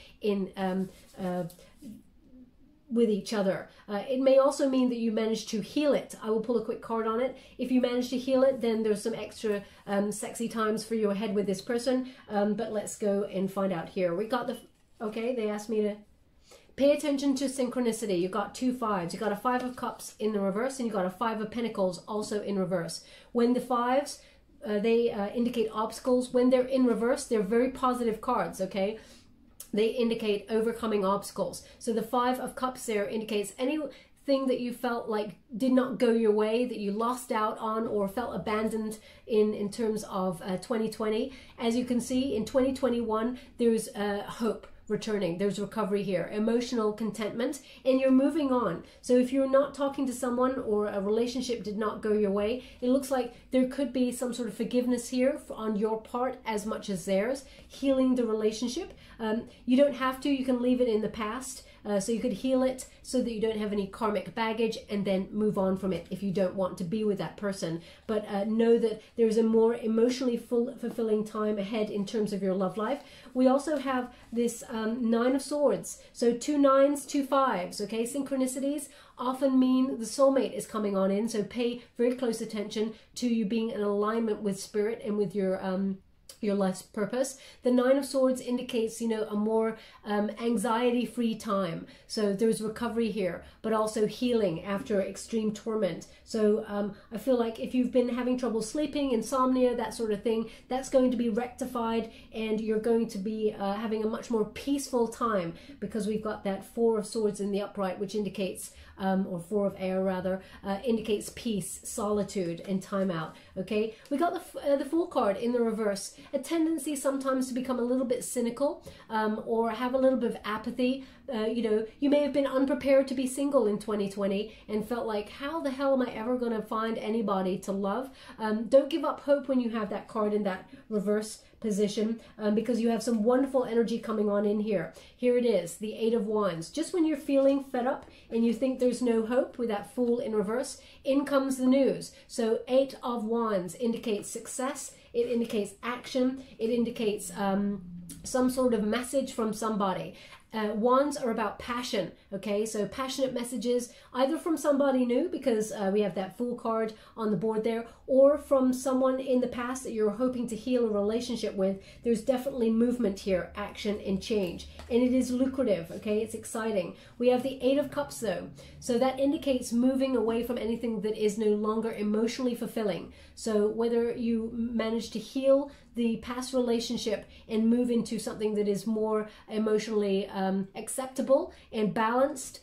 with each other. It may also mean that you managed to heal it. I will pull a quick card on it. If you manage to heal it, then there's some extra sexy times for you ahead with this person. But let's go and find out here. We got the, okay, they asked me to pay attention to synchronicity. You've got 2 5s. You've got a 5 of Cups in the reverse, and you've got a 5 of Pentacles also in reverse. When the 5s, they indicate obstacles. When they're in reverse, they're very positive cards, okay? They indicate overcoming obstacles. So the 5 of Cups there indicates anything that you felt like did not go your way, that you lost out on or felt abandoned in terms of 2020. As you can see, in 2021, there's hope returning. There's recovery here, emotional contentment, and you're moving on. So if you're not talking to someone or a relationship did not go your way, it looks like there could be some sort of forgiveness here on your part as much as theirs, healing the relationship. You don't have to, you can leave it in the past. So you could heal it so that you don't have any karmic baggage, and then move on from it if you don't want to be with that person. But know that there's a more emotionally fulfilling time ahead in terms of your love life. We also have this 9 of Swords. So 2 9s, 2 5s, okay? Synchronicities often mean the soulmate is coming on in. So pay very close attention to you being in alignment with spirit and with your life's purpose. The 9 of Swords indicates, you know, a more anxiety-free time. So there's recovery here, but also healing after extreme torment. So I feel like if you've been having trouble sleeping, insomnia, that sort of thing, that's going to be rectified, and you're going to be having a much more peaceful time, because we've got that 4 of Swords in the upright, which indicates, or 4 of Air rather, indicates peace, solitude, and time out. Okay, we got the Fool card in the reverse. A tendency sometimes to become a little bit cynical, or have a little bit of apathy. You know, you may have been unprepared to be single in 2020 and felt like, how the hell am I ever going to find anybody to love? Don't give up hope when you have that card in that reverse position, because you have some wonderful energy coming on in here. Here it is, the 8 of Wands. Just when you're feeling fed up and you think there's no hope with that Fool in reverse, in comes the news. So 8 of Wands indicates success. It indicates action. It indicates some sort of message from somebody. Wands are about passion, okay? So passionate messages, either from somebody new, because we have that Fool card on the board there, or from someone in the past that you're hoping to heal a relationship with. There's definitely movement here, action and change. And it is lucrative, okay? It's exciting. We have the Eight of Cups though. So that indicates moving away from anything that is no longer emotionally fulfilling. So whether you manage to heal the past relationship and move into something that is more emotionally acceptable and balanced,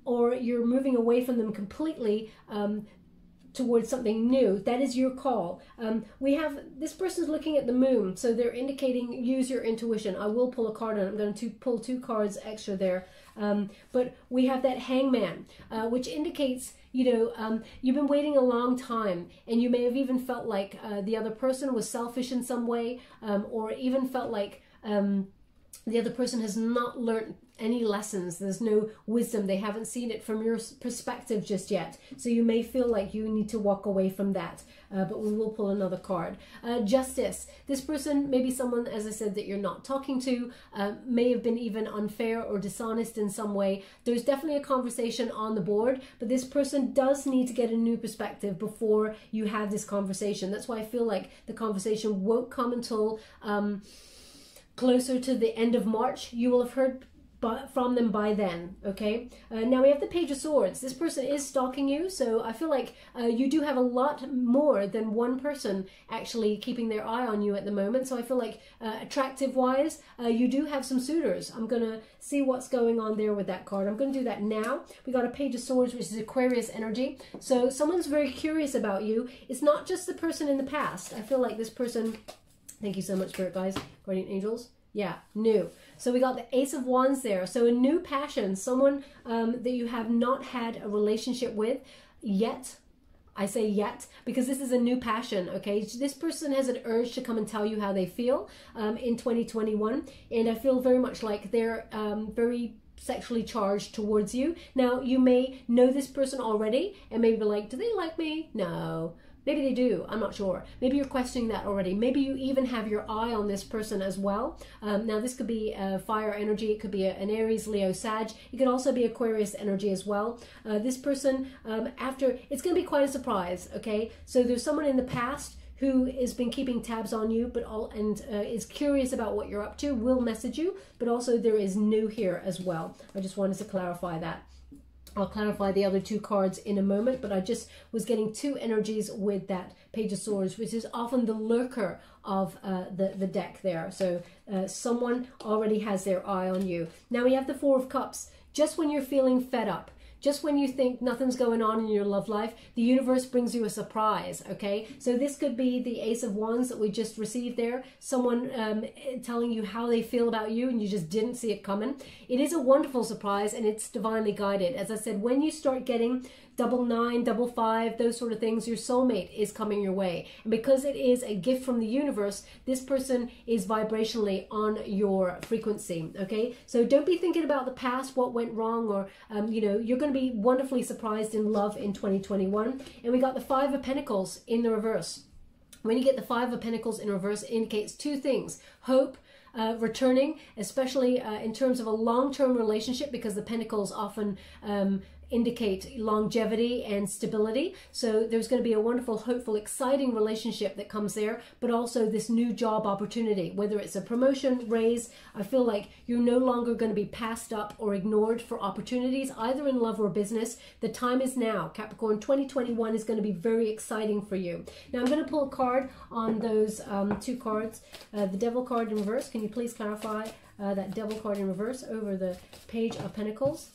or you're moving away from them completely towards something new, that is your call. We have, this person's looking at the moon, so they're indicating use your intuition. I will pull a card on it. I'm going to pull 2 cards extra there. But we have that Hangman, which indicates, you know, you've been waiting a long time, and you may have even felt like the other person was selfish in some way, or even felt like the other person has not learned any lessons. There's no wisdom. They haven't seen it from your perspective just yet. So you may feel like you need to walk away from that. But we will pull another card. Justice. This person may be someone, as I said, that you're not talking to, may have been even unfair or dishonest in some way. There's definitely a conversation on the board, but this person does need to get a new perspective before you have this conversation. That's why I feel like the conversation won't come until closer to the end of March. You will have heard from them by then, okay? Now we have the Page of Swords. This person is stalking you, so I feel like you do have a lot more than one person actually keeping their eye on you at the moment. So I feel like attractive-wise, you do have some suitors. I'm going to see what's going on there with that card. I'm going to do that now. We got a Page of Swords, which is Aquarius energy. So someone's very curious about you. It's not just the person in the past. I feel like this person... Thank you so much, Spirit Guides, Guardian Angels. Yeah, new. So we got the Ace of Wands there. So a new passion, someone that you have not had a relationship with yet. I say yet because this is a new passion, okay? This person has an urge to come and tell you how they feel in 2021. And I feel very much like they're very sexually charged towards you. Now, you may know this person already and maybe be like, do they like me? No. Maybe they do, I'm not sure. Maybe you're questioning that already. Maybe you even have your eye on this person as well. Now this could be fire energy, it could be an Aries, Leo, Sag. It could also be Aquarius energy as well. This person, after, it's going to be quite a surprise, okay? So there's someone in the past who has been keeping tabs on you, but is curious about what you're up to, will message you, but also there is new here as well. I just wanted to clarify that. I'll clarify the other 2 cards in a moment, but I just was getting 2 energies with that Page of Swords, which is often the lurker of the deck there. So someone already has their eye on you. Now we have the Four of Cups. Just when you're feeling fed up, just when you think nothing's going on in your love life, the universe brings you a surprise, okay? So this could be the Ace of Wands that we just received there. Someone telling you how they feel about you and you just didn't see it coming. It is a wonderful surprise and it's divinely guided. As I said, when you start getting 99, 55, those sort of things, your soulmate is coming your way. And because it is a gift from the universe, this person is vibrationally on your frequency, okay? So don't be thinking about the past, what went wrong, or, you know, you're going to be wonderfully surprised in love in 2021. And we got the Five of Pentacles in the reverse. When you get the Five of Pentacles in reverse, it indicates 2 things. Hope, returning, especially in terms of a long-term relationship, because the Pentacles often indicate longevity and stability. So there's going to be a wonderful, hopeful, exciting relationship that comes there, but also this new job opportunity, whether it's a promotion, raise. I feel like you're no longer going to be passed up or ignored for opportunities, either in love or business. The time is now. Capricorn, 2021 is going to be very exciting for you. Now I'm going to pull a card on those 2 cards. The Devil card in reverse. Can you please clarify that Devil card in reverse over the Page of Pentacles?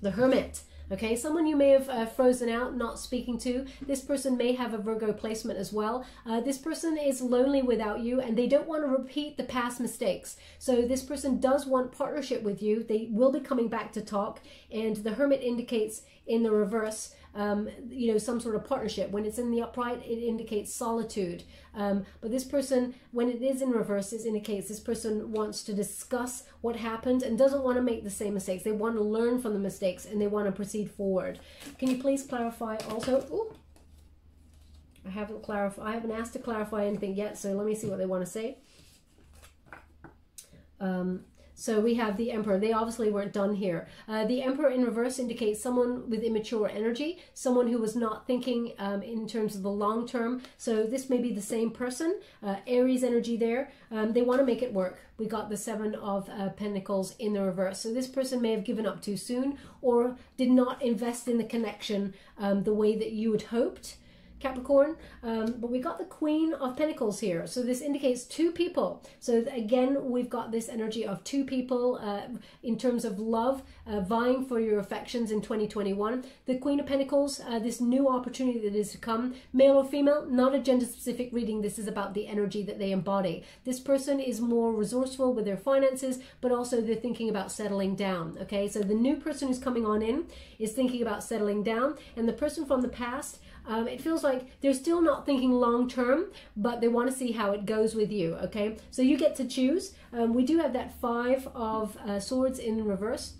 The Hermit. Okay, someone you may have frozen out, not speaking to. This person may have a Virgo placement as well. This person is lonely without you and they don't want to repeat the past mistakes. So this person does want partnership with you. They will be coming back to talk. And the Hermit indicates in the reverse, you know, some sort of partnership. When it's in the upright, it indicates solitude. But this person, when it is in reverse, it indicates this person wants to discuss what happened and doesn't want to make the same mistakes. They want to learn from the mistakes and they want to proceed forward. Can you please clarify also? Ooh, I haven't asked to clarify anything yet, so let me see what they want to say. So we have the Emperor. They obviously weren't done here. The Emperor in reverse indicates someone with immature energy, someone who was not thinking in terms of the long term. So this may be the same person. Aries energy there. They want to make it work. We got the Seven of Pentacles in the reverse. So this person may have given up too soon or did not invest in the connection the way that you had hoped, Capricorn. But we got the Queen of Pentacles here. So this indicates two people. So again, we've got this energy of two people in terms of love, vying for your affections in 2021. The Queen of Pentacles, this new opportunity that is to come, male or female, not a gender specific reading. This is about the energy that they embody. This person is more resourceful with their finances, but also they're thinking about settling down. Okay, so the new person who's coming on in is thinking about settling down, and the person from the past, it feels like they're still not thinking long term, but they want to see how it goes with you. Okay, so you get to choose. We do have that Five of Swords in reverse,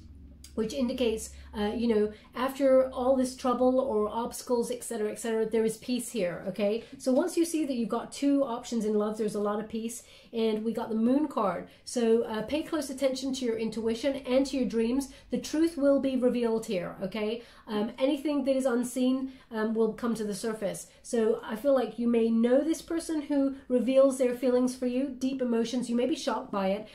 which indicates, you know, after all this trouble or obstacles, etc., there is peace here, okay? So once you see that you've got two options in love, there's a lot of peace. And we got the Moon card. So pay close attention to your intuition and to your dreams. The truth will be revealed here, okay? Anything that is unseen will come to the surface. So I feel like you may know this person who reveals their feelings for you, deep emotions. You may be shocked by it,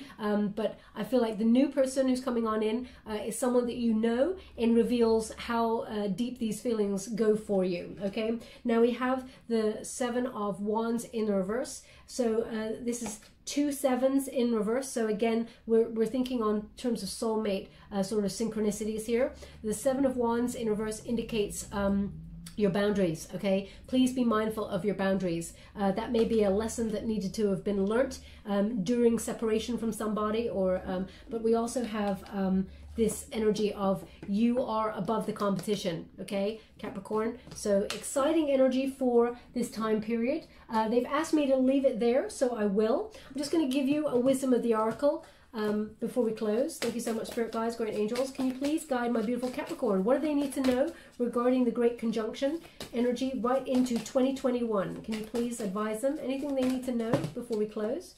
but I feel like the new person who's coming on in is someone that you know and reveals how deep these feelings go for you, okay? Now we have the Seven of Wands in reverse. So this is two sevens in reverse. So again, we're thinking on terms of soulmate sort of synchronicities here. The Seven of Wands in reverse indicates your boundaries, okay? Please be mindful of your boundaries. That may be a lesson that needed to have been learnt during separation from somebody, or but we also have this energy of you are above the competition, okay, Capricorn? So exciting energy for this time period. They've asked me to leave it there, so I will. I'm just going to give you a wisdom of the oracle before we close. Thank you so much, Spirit Guides, Great Angels. Can you please guide my beautiful Capricorn? What do they need to know regarding the Great Conjunction energy right into 2021? Can you please advise them? Anything they need to know before we close?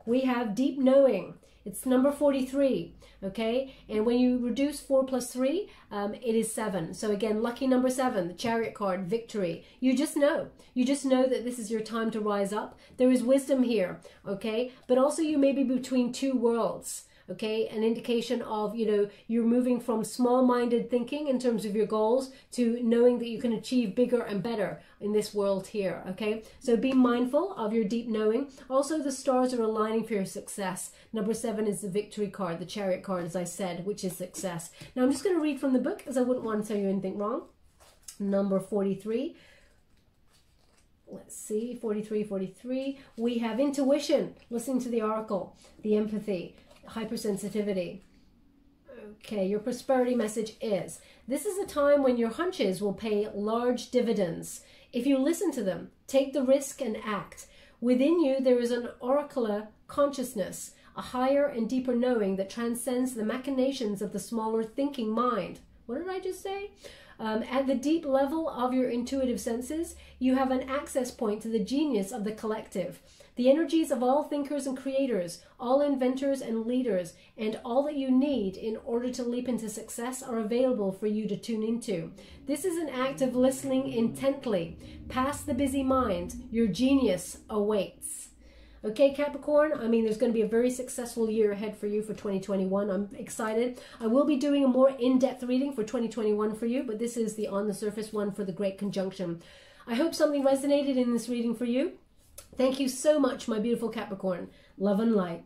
We have deep knowing. It's number 43, okay? And when you reduce 4 plus 3, it is 7. So again, lucky number 7, the Chariot card, victory. You just know. You just know that this is your time to rise up. There is wisdom here, okay? But also you may be between two worlds, okay? An indication of, you know, you're moving from small-minded thinking in terms of your goals to knowing that you can achieve bigger and better in this world here, okay? So be mindful of your deep knowing. Also, the stars are aligning for your success. Number 7 is the victory card, the Chariot card, as I said, which is success. Now, I'm just going to read from the book, as I wouldn't want to tell you anything wrong. Number 43. Let's see, 43. We have intuition, listening to the oracle, the empathy, hypersensitivity. Okay, your prosperity message is, this is a time when your hunches will pay large dividends. If you listen to them, take the risk and act. Within you, there is an oracular consciousness, a higher and deeper knowing that transcends the machinations of the smaller thinking mind. What did I just say? At the deep level of your intuitive senses, you have an access point to the genius of the collective. The energies of all thinkers and creators, all inventors and leaders, and all that you need in order to leap into success are available for you to tune into. This is an act of listening intently. Past the busy mind, your genius awaits. Okay, Capricorn, I mean, there's going to be a very successful year ahead for you for 2021. I'm excited. I will be doing a more in-depth reading for 2021 for you, but this is the on-the-surface one for the Great Conjunction. I hope something resonated in this reading for you. Thank you so much, my beautiful Capricorn. Love and light.